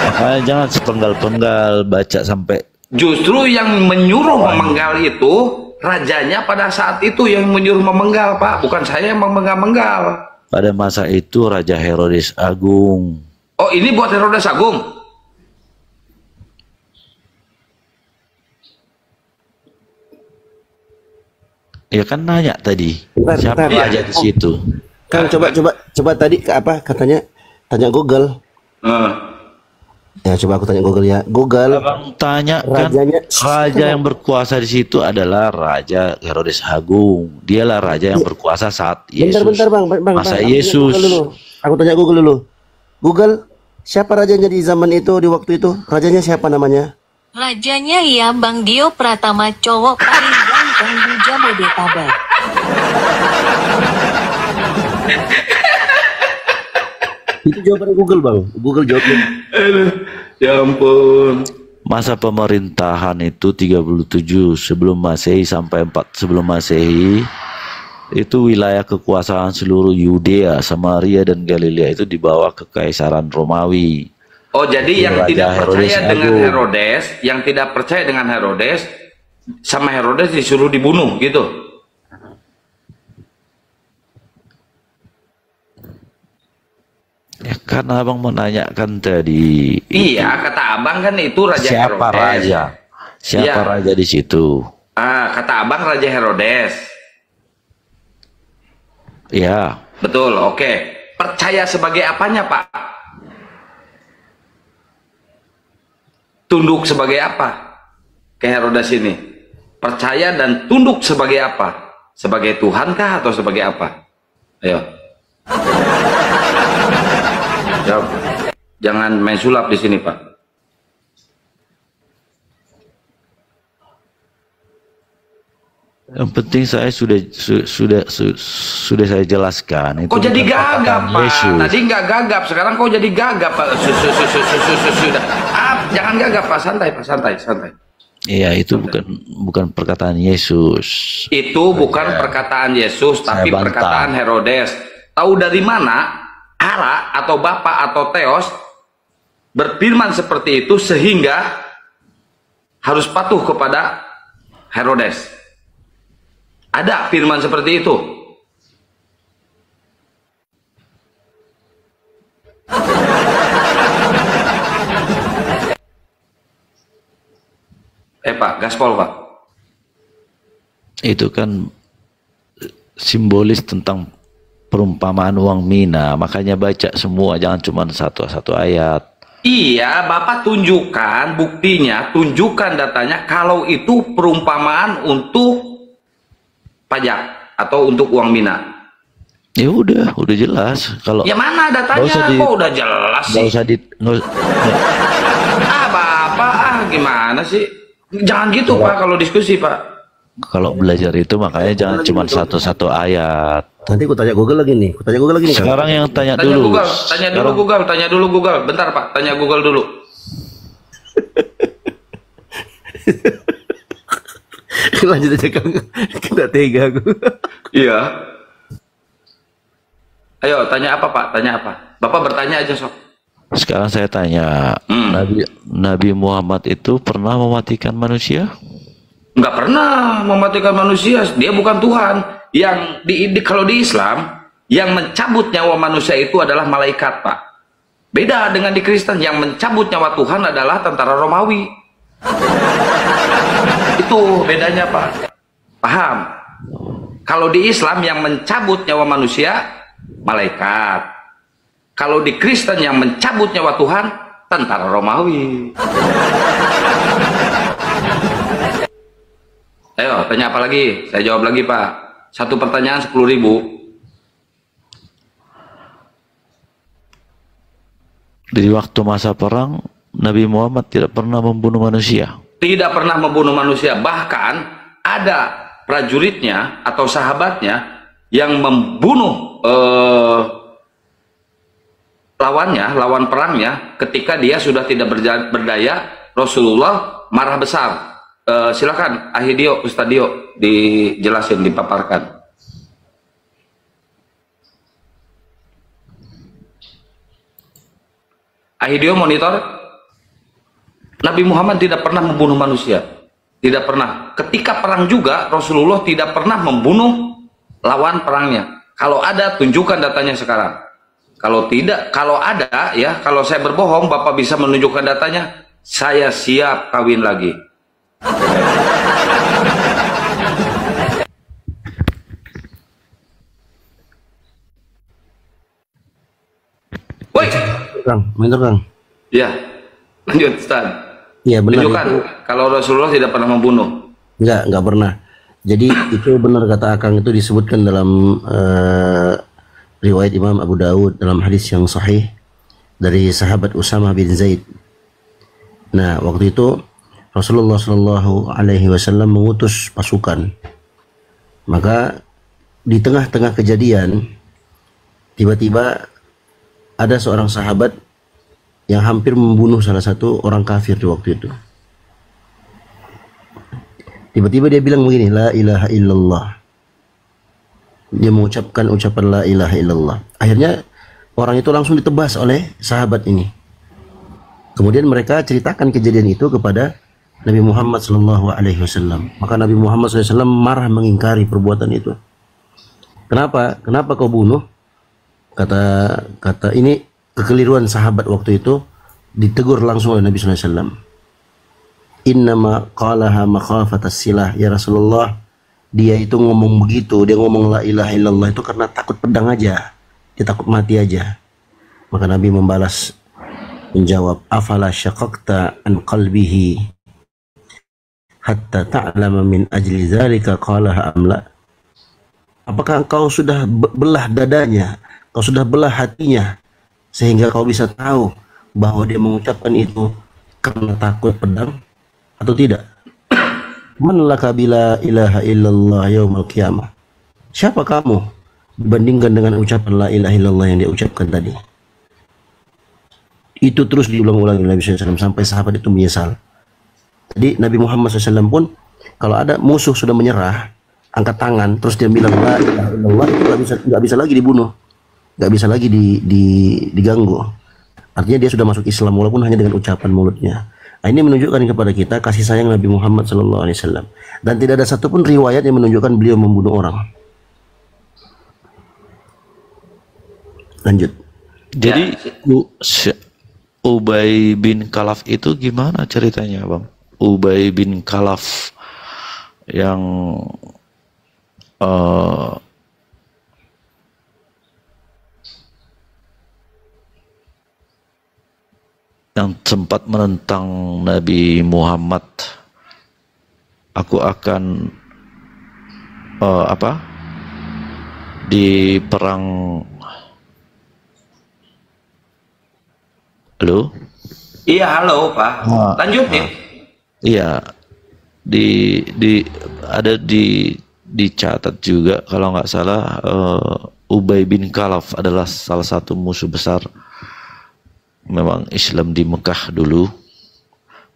makanya jangan sepenggal-penggal baca sampai. Justru yang menyuruh memenggal itu rajanya pada saat itu yang menyuruh memenggal, Pak. Bukan saya yang memenggal-menggal. Pada masa itu Raja Herodes Agung. Oh, ini buat Herodes Agung? Ya kan nanya tadi, siapa Bentar. raja di situ? Kang, coba tadi ke apa katanya? Tanya Google. Ya, coba aku tanya Google ya. Google. Abang tanya kan, Rajanya- raja yang berkuasa di situ adalah Raja Herodes Agung. Dialah raja yang berkuasa saat Yesus. Bentar, Bang. Masa Aku tanya Yesus. Google dulu. Aku tanya Google dulu. Google, siapa rajanya di zaman itu, di waktu itu? Rajanya siapa namanya? Rajanya ya Bang Dio Pratama cowok paling ganteng di Jabodetabek. Itu jawaban Google, Bang. Google jawabnya. Aduh, ya ampun. Masa pemerintahan itu 37 sebelum Masehi sampai 4 sebelum Masehi. Itu wilayah kekuasaan seluruh Yudea, Samaria dan Galilea itu dibawa ke Kekaisaran Romawi. Oh, jadi yang Raja tidak Herodes percaya dengan Agung. Herodes, yang tidak percaya dengan Herodes, sama Herodes disuruh dibunuh gitu. Ya karena abang menanyakan tadi. Iya, kata abang kan itu Raja Siapa Herodes. raja? Siapa Iya. raja di situ? Kata abang Raja Herodes. Ya, Betul, oke. Percaya sebagai apanya, Pak? Tunduk sebagai apa? Ke Herodes ini. Percaya dan tunduk sebagai apa? Sebagai Tuhan kah atau sebagai apa? Ayo. Jawab. Jangan main sulap di sini, Pak. yang penting saya sudah saya jelaskan. Itu Kok jadi bukan gagap, perkataan Pak? Yesus. Tadi nggak gagap, sekarang kok jadi gagap, Pak? Sudah. Jangan gagap, Pak. Santai, Pak. Santai. Iya, itu bukan perkataan Yesus. Itu bukan perkataan Yesus, Saya tapi bantah. perkataan Herodes. Tahu dari mana Allah atau Bapa atau Theos berfirman seperti itu sehingga harus patuh kepada Herodes? Ada firman seperti itu. Pak, gaspol, Pak. Itu kan simbolis tentang perumpamaan uang mina, makanya baca semua, jangan cuma satu ayat. Iya, Bapak tunjukkan buktinya, tunjukkan datanya kalau itu perumpamaan untuk pajak atau untuk uang mina. Ya udah jelas. Kalau Ya mana datanya? Kok udah jelas sih? Bapak, gimana sih? Jangan gitu, Pak, kalau diskusi, Pak. Kalau belajar itu makanya jangan cuma satu ayat. Nanti aku tanya Google lagi nih. Sekarang yang tanya Tanya dulu. Google, tanya dulu Google. Bentar, Pak, tanya Google dulu. Lanjut aja, Kang. Kita tega aku. Iya. Ayo, tanya apa, Pak? Tanya apa? Bapak bertanya aja, sok. Sekarang saya tanya, Nabi Muhammad itu pernah mematikan manusia? Nggak pernah mematikan manusia. Dia bukan Tuhan. Yang kalau di Islam, yang mencabut nyawa manusia itu adalah malaikat, Pak. Beda dengan di Kristen, yang mencabut nyawa Tuhan adalah tentara Romawi. Itu bedanya, Pak. Paham? Kalau di Islam yang mencabut nyawa manusia, malaikat. Kalau di Kristen yang mencabut nyawa Tuhan, tentara Romawi. Ayo, tanya apa lagi? Saya jawab lagi, Pak. Satu pertanyaan 10.000. Di waktu masa perang, Nabi Muhammad tidak pernah membunuh manusia. Tidak pernah membunuh manusia. Bahkan ada prajuritnya atau sahabatnya yang membunuh lawan perangnya ketika dia sudah tidak berdaya. Rasulullah marah besar. Silakan Ahidio, Ustadio dijelasin, dipaparkan. Ahidio monitor. Nabi Muhammad tidak pernah membunuh manusia. Tidak pernah. Ketika perang juga Rasulullah tidak pernah membunuh lawan perangnya. Kalau ada, tunjukkan datanya sekarang. Kalau tidak, kalau ada ya, kalau saya berbohong, Bapak bisa menunjukkan datanya, saya siap kawin lagi. Woi, Kang, bener Kang. ya, lanjut Ustaz. Iya benar. Tunjukkan Itu, kalau Rasulullah tidak pernah membunuh. enggak pernah. Jadi itu benar kata Akang, itu disebutkan dalam riwayat Imam Abu Daud dalam hadis yang sahih dari sahabat Usamah bin Zaid. Nah, waktu itu Rasulullah Shallallahu Alaihi Wasallam mengutus pasukan. Maka di tengah-tengah kejadian, tiba-tiba ada seorang sahabat yang hampir membunuh salah satu orang kafir di waktu itu. Tiba-tiba dia bilang begini, la ilaha illallah. Dia mengucapkan ucapan la ilaha illallah. Akhirnya orang itu langsung ditebas oleh sahabat ini. Kemudian mereka ceritakan kejadian itu kepada Nabi Muhammad SAW. Maka Nabi Muhammad SAW marah mengingkari perbuatan itu. Kenapa? Kenapa kau bunuh? Kata ini kekeliruan sahabat waktu itu, ditegur langsung oleh Nabi SAW. Innama qalaha makhafatas silah, ya Rasulullah, dia itu ngomong begitu, dia ngomong la ilaha illallah itu karena takut pedang aja, dia takut mati aja. Maka Nabi membalas, menjawab, afala syaqaqta an qalbihi hatta ta'lama min ajli zalika qalaha amla. Apakah engkau sudah belah dadanya, kau sudah belah hatinya, sehingga kau bisa tahu bahwa dia mengucapkan itu karena takut pedang atau tidak? Man laka bila ilaha illallah yaumal qiyamah. Siapa kamu dibandingkan dengan ucapan la ilaha illallah yang dia ucapkan tadi? Itu terus diulang-ulang oleh Nabi SAW sampai sahabat itu menyesal. Jadi Nabi Muhammad SAW pun kalau ada musuh sudah menyerah, angkat tangan terus dia bilang la ilaha illallah, itu nggak bisa lagi dibunuh, nggak bisa lagi diganggu. Artinya dia sudah masuk Islam walaupun hanya dengan ucapan mulutnya. Nah, ini menunjukkan kepada kita kasih sayang Nabi Muhammad SAW. Dan tidak ada satupun riwayat yang menunjukkan beliau membunuh orang. Lanjut. Jadi Ubay bin Khalaf itu gimana ceritanya, Bang? Ubay bin Khalaf yang sempat menentang Nabi Muhammad, aku akan di perang. Halo? Iya, halo Pak. Lanjutin. Iya, ada dicatat juga kalau nggak salah, Ubay bin Khalaf adalah salah satu musuh besar memang Islam di Mekah dulu.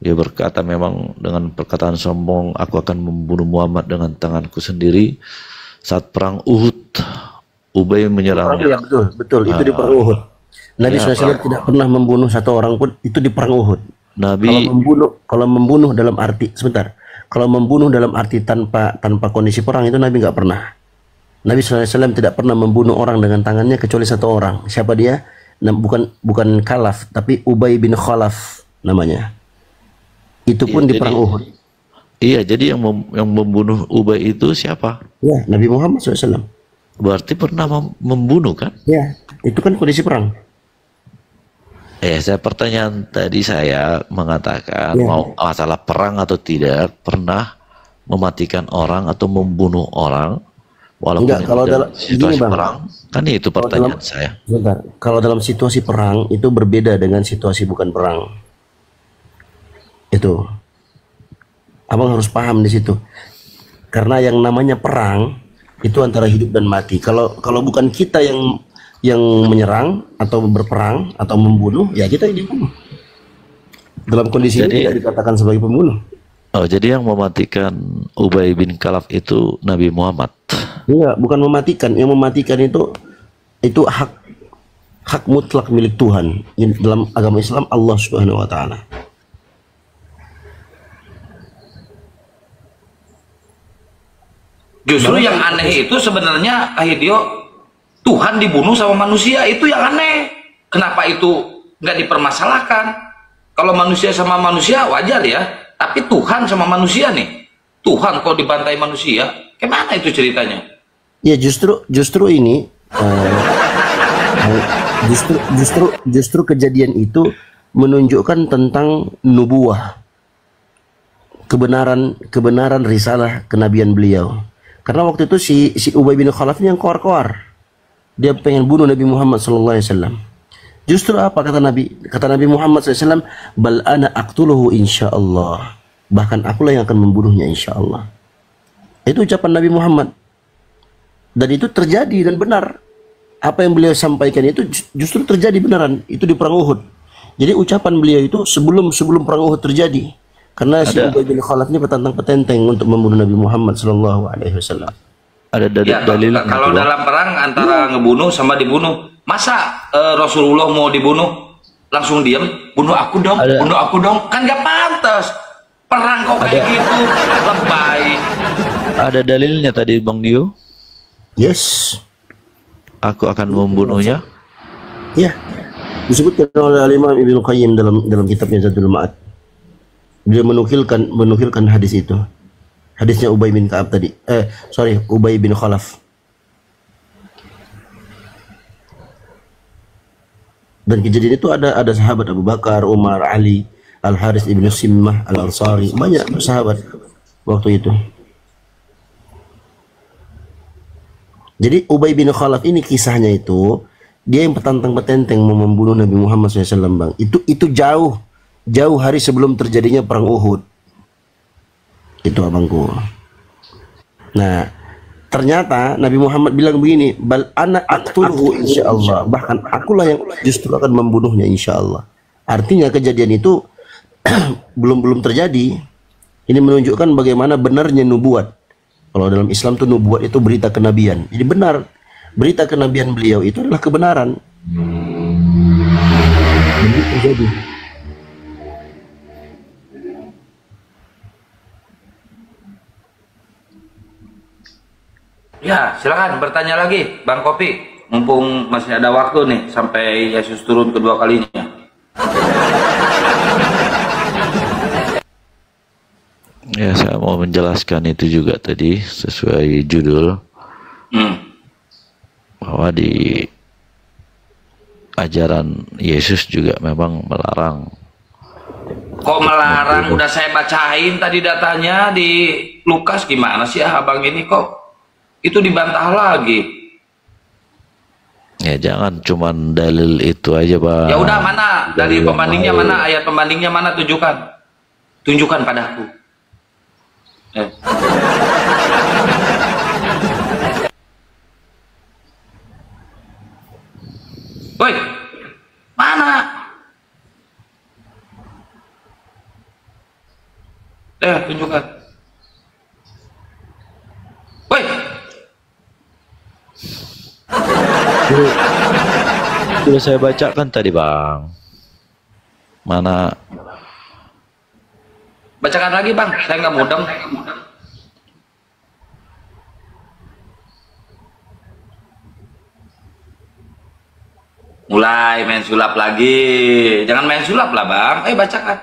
Dia berkata memang dengan perkataan sombong, aku akan membunuh Muhammad dengan tanganku sendiri. Saat perang Uhud, Ubay menyerang. Iya, betul. Itu di perang Uhud. Nabi SAW tidak pernah membunuh satu orang pun, itu di perang Uhud. Kalau membunuh dalam arti kalau membunuh dalam arti tanpa kondisi perang, itu Nabi nggak pernah. Nabi SAW tidak pernah membunuh orang dengan tangannya kecuali satu orang. Siapa dia? Bukan Khalaf, tapi Ubay bin Khalaf namanya. Itu pun di perang Uhud. Iya, jadi yang membunuh Ubay itu siapa? Ya, Nabi Muhammad SAW. Berarti pernah membunuh kan? Ya, itu kan kondisi perang. Pertanyaan tadi saya mengatakan mau masalah perang atau tidak, pernah mematikan orang atau membunuh orang, Walaupun Enggak, kalau dalam situasi gini Bang, perang, kan itu kalau pertanyaan dalam saya. sebentar, kalau dalam situasi perang itu berbeda dengan situasi bukan perang. Itu abang harus paham di situ. Karena yang namanya perang itu antara hidup dan mati. Kalau bukan kita yang menyerang atau berperang atau membunuh, ya kita yang dibunuh. Dalam kondisi ini tidak dikatakan sebagai pembunuh. Oh, jadi yang mematikan Ubay bin Khalaf itu Nabi Muhammad. Iya, bukan mematikan. Yang mematikan itu hak mutlak milik Tuhan. Dalam agama Islam Allah Subhanahu wa taala. Justru yang aneh itu sebenarnya Ahidio, Tuhan dibunuh sama manusia, itu yang aneh. Kenapa itu nggak dipermasalahkan? Kalau manusia sama manusia wajar ya, tapi Tuhan sama manusia nih, Tuhan kok dibantai manusia, gimana itu ceritanya? Ya justru ini justru kejadian itu menunjukkan tentang nubuah, kebenaran risalah kenabian beliau. Karena waktu itu si Ubay bin Khalaf ini yang koar-koar, dia pengen bunuh Nabi Muhammad SAW. Justru apa kata Nabi? Kata Nabi Muhammad SAW, bal ana aqtuluhu insyaallah. Bahkan akulah yang akan membunuhnya insyaallah. Itu ucapan Nabi Muhammad. Dan itu terjadi dan benar. Apa yang beliau sampaikan itu justru terjadi benaran. Itu di perang Uhud. Jadi ucapan beliau itu sebelum perang Uhud terjadi. Karena si Ubay bin Khalaf ini petantang-petenteng untuk membunuh Nabi Muhammad SAW. Ada dalil kalau dalam perang antara ngebunuh sama dibunuh, masa Rasulullah mau dibunuh langsung diam, bunuh aku dong, kan gak pantas. Perang kok kayak gitu, lebay. Ada dalilnya tadi Bang Dio? Yes. Aku akan membunuhnya. Ya, disebutkan oleh Imam Ibnu Qayyim dalam kitabnya Zadul Ma'ad. Dia menukilkan hadis itu. Hadisnya Ubay bin Ka'ab tadi. Ubay bin Khalaf. Dan kejadian itu ada sahabat Abu Bakar, Umar, Ali, Al-Harits ibnu Simmah, Al-Ansari, banyak sahabat waktu itu. Jadi Ubay bin Khalaf ini kisahnya itu dia yang petantang-petenteng mau membunuh Nabi Muhammad SAW, Bang. Itu jauh hari sebelum terjadinya perang Uhud. Itu abangku. Nah, ternyata Nabi Muhammad bilang begini, bal ana aqtuluhu insyaallah. Bahkan akulah yang justru akan membunuhnya insyaallah. Artinya kejadian itu belum terjadi. Ini menunjukkan bagaimana benarnya nubuat. Kalau dalam Islam tuh nubuat itu berita kenabian. Jadi benar, berita kenabian beliau itu adalah kebenaran. Ini terjadi. Ya, silakan bertanya lagi, Bang Kopi. Mumpung masih ada waktu nih sampai Yesus turun kedua kalinya. Ya, saya mau menjelaskan itu juga tadi sesuai judul. Bahwa di ajaran Yesus juga memang melarang. Kok melarang? Udah saya bacain tadi datanya di Lukas, gimana sih abang ini kok? Itu dibantah lagi. Ya jangan cuman dalil itu aja, Bang. Ya udah, mana dari pembandingnya, mana ayat pembandingnya, mana tunjukkan padaku. Woi, mana? Tunjukkan. Woi. Sudah saya bacakan tadi, Bang. Mana? Bacakan lagi, Bang. Saya nggak mudeng. Mulai main sulap lagi. Jangan main sulap lah, Bang. Ayo bacakan.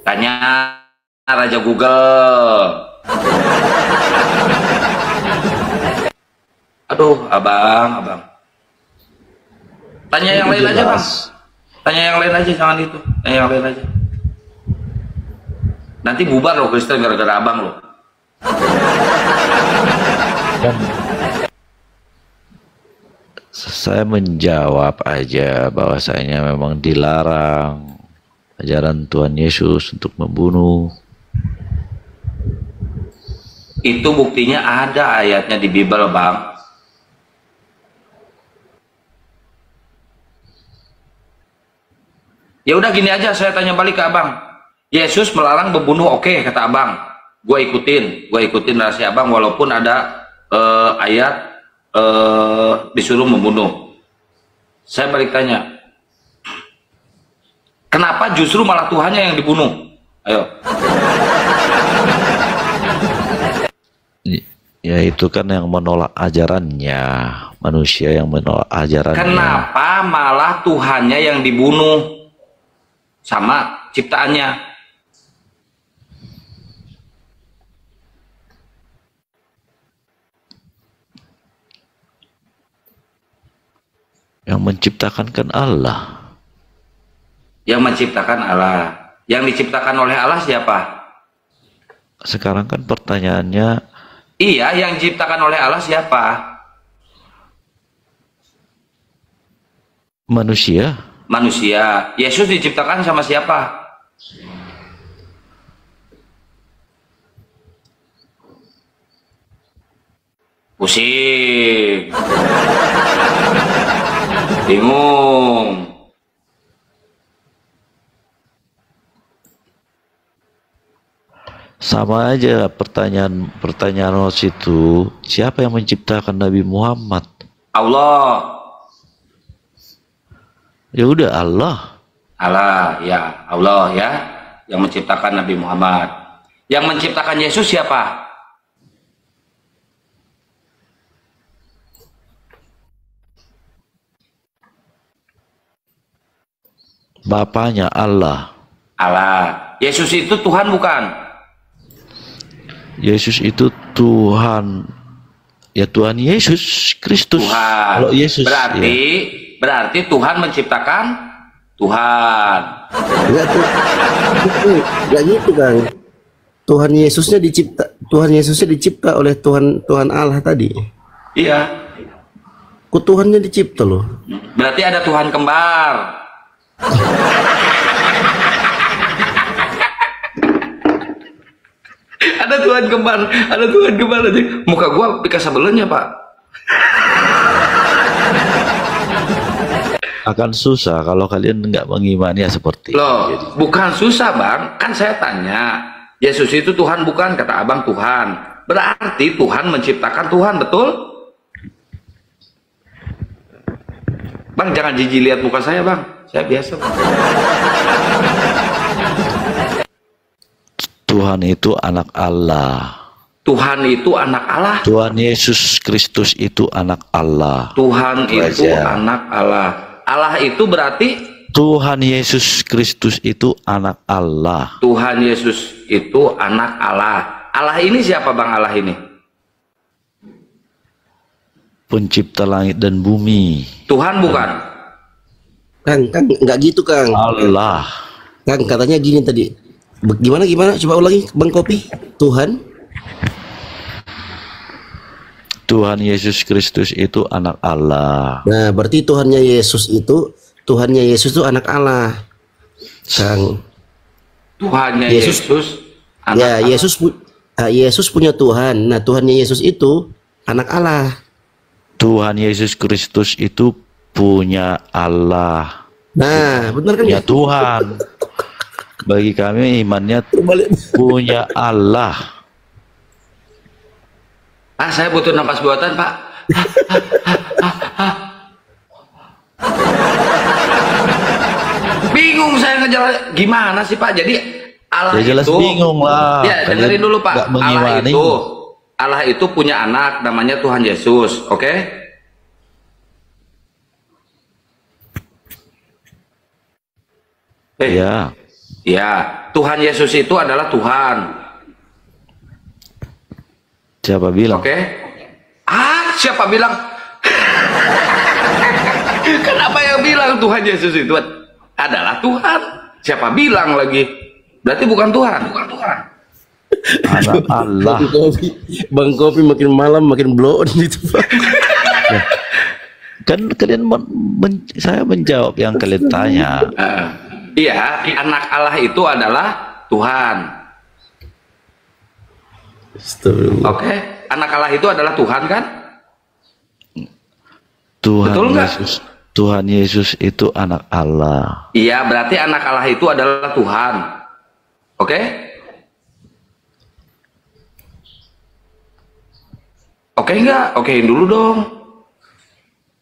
Tanya Raja Google. Aduh, abang. Tanya yang lain aja, Bang. Tanya yang lain aja, jangan itu. Tanya yang lain aja. Nanti bubar loh Kristen gara-gara abang loh. Dan saya menjawab aja bahwasanya memang dilarang ajaran Tuhan Yesus untuk membunuh. Itu buktinya ada ayatnya di Bible, Bang. Ya udah gini aja, saya tanya balik ke abang. Yesus melarang membunuh, oke, kata abang. Gue ikutin rahasia abang walaupun ada ayat disuruh membunuh. Saya balik tanya, kenapa justru malah Tuhannya yang dibunuh? Ayo. Ya itu kan yang menolak ajarannya, manusia yang menolak ajarannya. Kenapa malah Tuhannya yang dibunuh sama ciptaannya? Yang menciptakan kan Allah. Yang menciptakan Allah. Yang diciptakan oleh Allah siapa? Sekarang kan pertanyaannya, Iya, yang diciptakan oleh Allah siapa? manusia. Manusia. Yesus diciptakan sama siapa? Pusing. Bingung. Sama aja pertanyaan waktu itu, siapa yang menciptakan Nabi Muhammad? Allah. Ya udah Allah. Allah, ya. Allah ya. Yang menciptakan Nabi Muhammad. Yang menciptakan Yesus siapa? Bapaknya Allah. Allah. Yesus itu Tuhan bukan? Yesus itu Tuhan. Ya Tuhan Yesus Kristus. Tuhan. Kalau Yesus Berarti Tuhan menciptakan Tuhan. Enggak gitu Kang. Tuhan Yesusnya dicipta oleh Tuhan Allah tadi. Iya. Kok Tuhannya dicipta loh? Berarti ada Tuhan kembar. Ada Tuhan kembar aja. Muka gua pikas sebelumnya, Pak. akan susah kalau kalian nggak mengimani seperti Loh, itu. bukan susah, Bang. Kan saya tanya, Yesus itu Tuhan bukan? Kata Abang Tuhan. Berarti Tuhan menciptakan Tuhan, betul? Bang, jangan jijik lihat muka saya, Bang. Saya biasa, Bang. Tuhan itu anak Allah. Tuhan itu anak Allah. Tuhan Yesus Kristus itu anak Allah. Tuhan itu anak Allah. Allah itu berarti Tuhan Yesus Kristus itu anak Allah. Tuhan Yesus itu anak Allah. Allah ini siapa, Bang? Allah ini Pencipta langit dan bumi. Tuhan bukan? Kang nggak gitu Kang. Allah. Kang katanya gini tadi. Gimana? Coba ulangi Bang Kopi. Tuhan Yesus Kristus itu anak Allah. Nah, berarti Tuhannya Yesus itu anak Allah. Kang. Tuhannya Yesus anak ya, Allah. Yesus punya Tuhan. Nah, Tuhannya Yesus itu anak Allah. Tuhan Yesus Kristus itu punya Allah. Nah, benar kan? Ya Tuhan. Bagi kami imannya punya Allah. Saya butuh napas buatan, Pak. Bingung saya ngejalan. Gimana sih, Pak? Jadi Allah Ya jelas itu bingung lah. Ya, dengerin dulu, Pak. Allah itu punya anak namanya Tuhan Yesus, oke? Ya. Ya, Tuhan Yesus itu adalah Tuhan. Siapa bilang? Oke? Siapa bilang? Kenapa yang bilang Tuhan Yesus itu? adalah Tuhan. Siapa bilang lagi? Berarti bukan Tuhan. Anak Allah. Bang Kopi makin malam makin blow on gitu, Pak. Kan kalian saya menjawab yang kalian tanya. Iya, anak Allah itu adalah Tuhan. Oke, anak Allah itu adalah Tuhan kan? Betul nggak? Tuhan Yesus itu anak Allah. Iya, berarti anak Allah itu adalah Tuhan. Oke? Oke enggak? Okein dulu dong.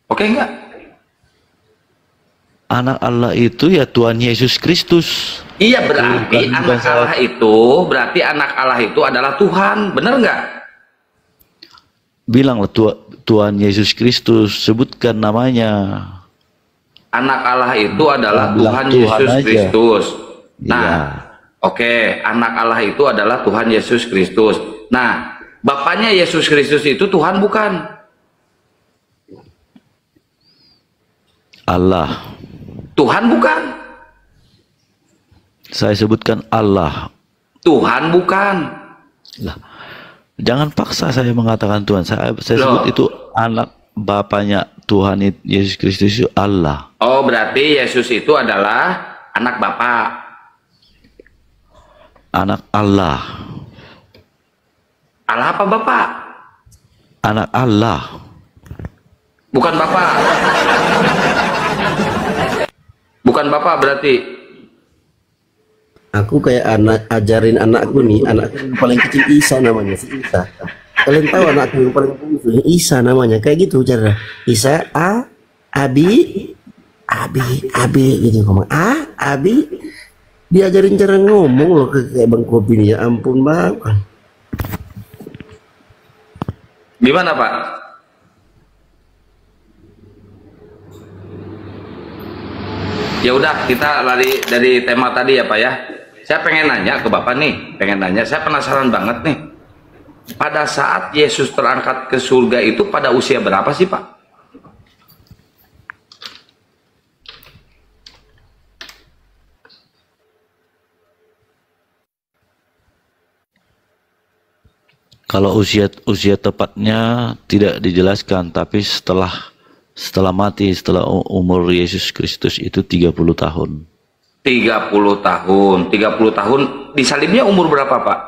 Oke enggak? Anak Allah itu ya Tuhan Yesus Kristus. Iya, berarti anak Allah itu, berarti anak Allah itu adalah Tuhan. Bener nggak? Bilanglah Tuhan Yesus Kristus, sebutkan namanya. Anak Allah itu adalah Tuhan Yesus Kristus. Nah, oke, anak Allah itu adalah Tuhan Yesus Kristus. Nah, Bapaknya Yesus Kristus itu Tuhan bukan? Allah. Tuhan bukan? Saya sebutkan Allah. Tuhan bukan? Lah, jangan paksa saya mengatakan Tuhan. Saya sebut itu anak Bapaknya Tuhan Yesus Kristus itu Allah. Oh, berarti Yesus itu adalah anak Bapa. Anak Allah. Allah apa Bapak? Anak Allah. Bukan Bapak. Bukan Bapak berarti. Aku kayak ajarin anakku nih, anakku yang paling kecil Isa namanya, si Isa. Kalian tahu anakku yang paling kecil Isa namanya, kayak gitu cara. Isa, Abi gitu ngomong. Abi. Diajarin cara ngomong loh kayak Bang Kopi nih, ya ampun Bang. Gimana Pak? Ya udah, kita lari dari tema tadi ya Pak ya. Saya pengen nanya ke Bapak nih, saya penasaran banget nih. Pada saat Yesus terangkat ke surga itu pada usia berapa sih Pak? Kalau usia tepatnya tidak dijelaskan, tapi setelah mati, setelah umur Yesus Kristus itu 30 tahun. 30 tahun. Disalibnya umur berapa Pak?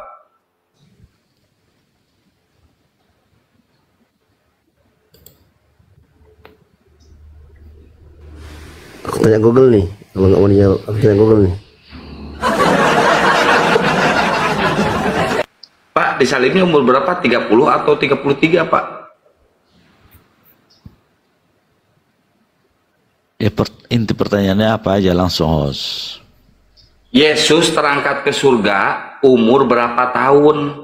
Aku tanya Google nih, kalau nggak mau dijawab, aku tanya Google nih. Pak, disalibnya umur berapa? 30 atau 33 Pak? Ya, inti pertanyaannya apa aja langsung host. Yesus terangkat ke surga umur berapa tahun?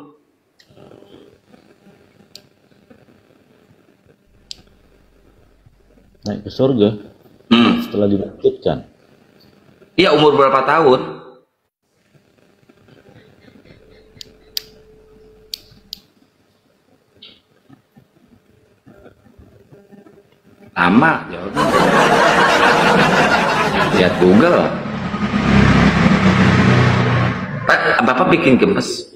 Naik ke surga setelah dibangkitkan. Iya, umur berapa tahun? Lama jawabnya. Lihat Google. Bapak bikin gemes.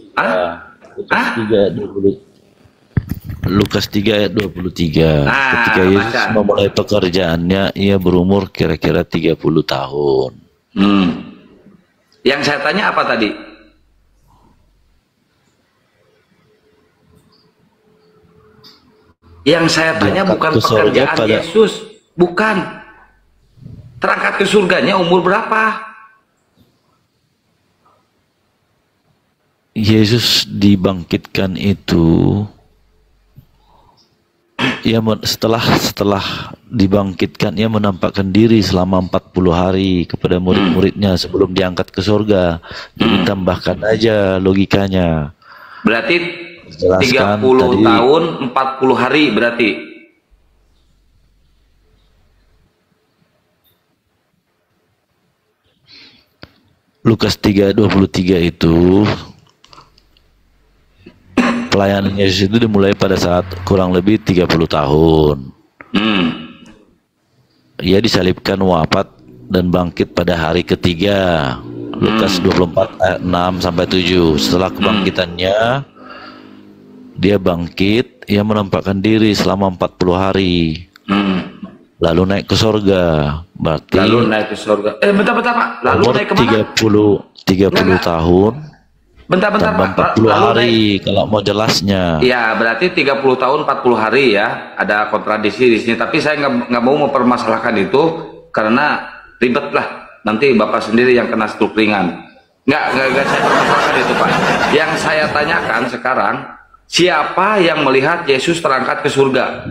Lukas 3 ayat 23. Ketika Yesus memulai pekerjaannya, ia berumur kira-kira 30 tahun. Yang saya tanya apa tadi? Yang saya tanya bukan pekerjaan Yesus, bukan. Terangkat ke surganya umur berapa? Yesus dibangkitkan itu, setelah dibangkitkan, ia menampakkan diri selama 40 hari kepada murid-muridnya sebelum diangkat ke surga. Jadi tambahkan aja logikanya. Berarti 30 tahun 40 hari berarti. Lukas 3:23 itu pelayanan Yesus itu dimulai pada saat kurang lebih 30 tahun. Ia disalibkan wafat dan bangkit pada hari ketiga. Lukas 24 ayat 6 sampai 7. Setelah kebangkitannya, dia bangkit, ia menampakkan diri selama 40 hari. Lalu naik ke surga. Berarti lalu naik ke surga. Bentar Pak. Lalu umur naik kemana? 30 tahun. Bentar Pak. 40 hari kalau mau jelasnya. Iya, berarti 30 tahun 40 hari ya. Ada kontradiksi di sini, tapi saya nggak mau mempermasalahkan itu karena ribet lah. Nanti Bapak sendiri yang kena stroke ringan. Nggak saya permasalahkan itu Pak. Yang saya tanyakan sekarang, siapa yang melihat Yesus terangkat ke surga?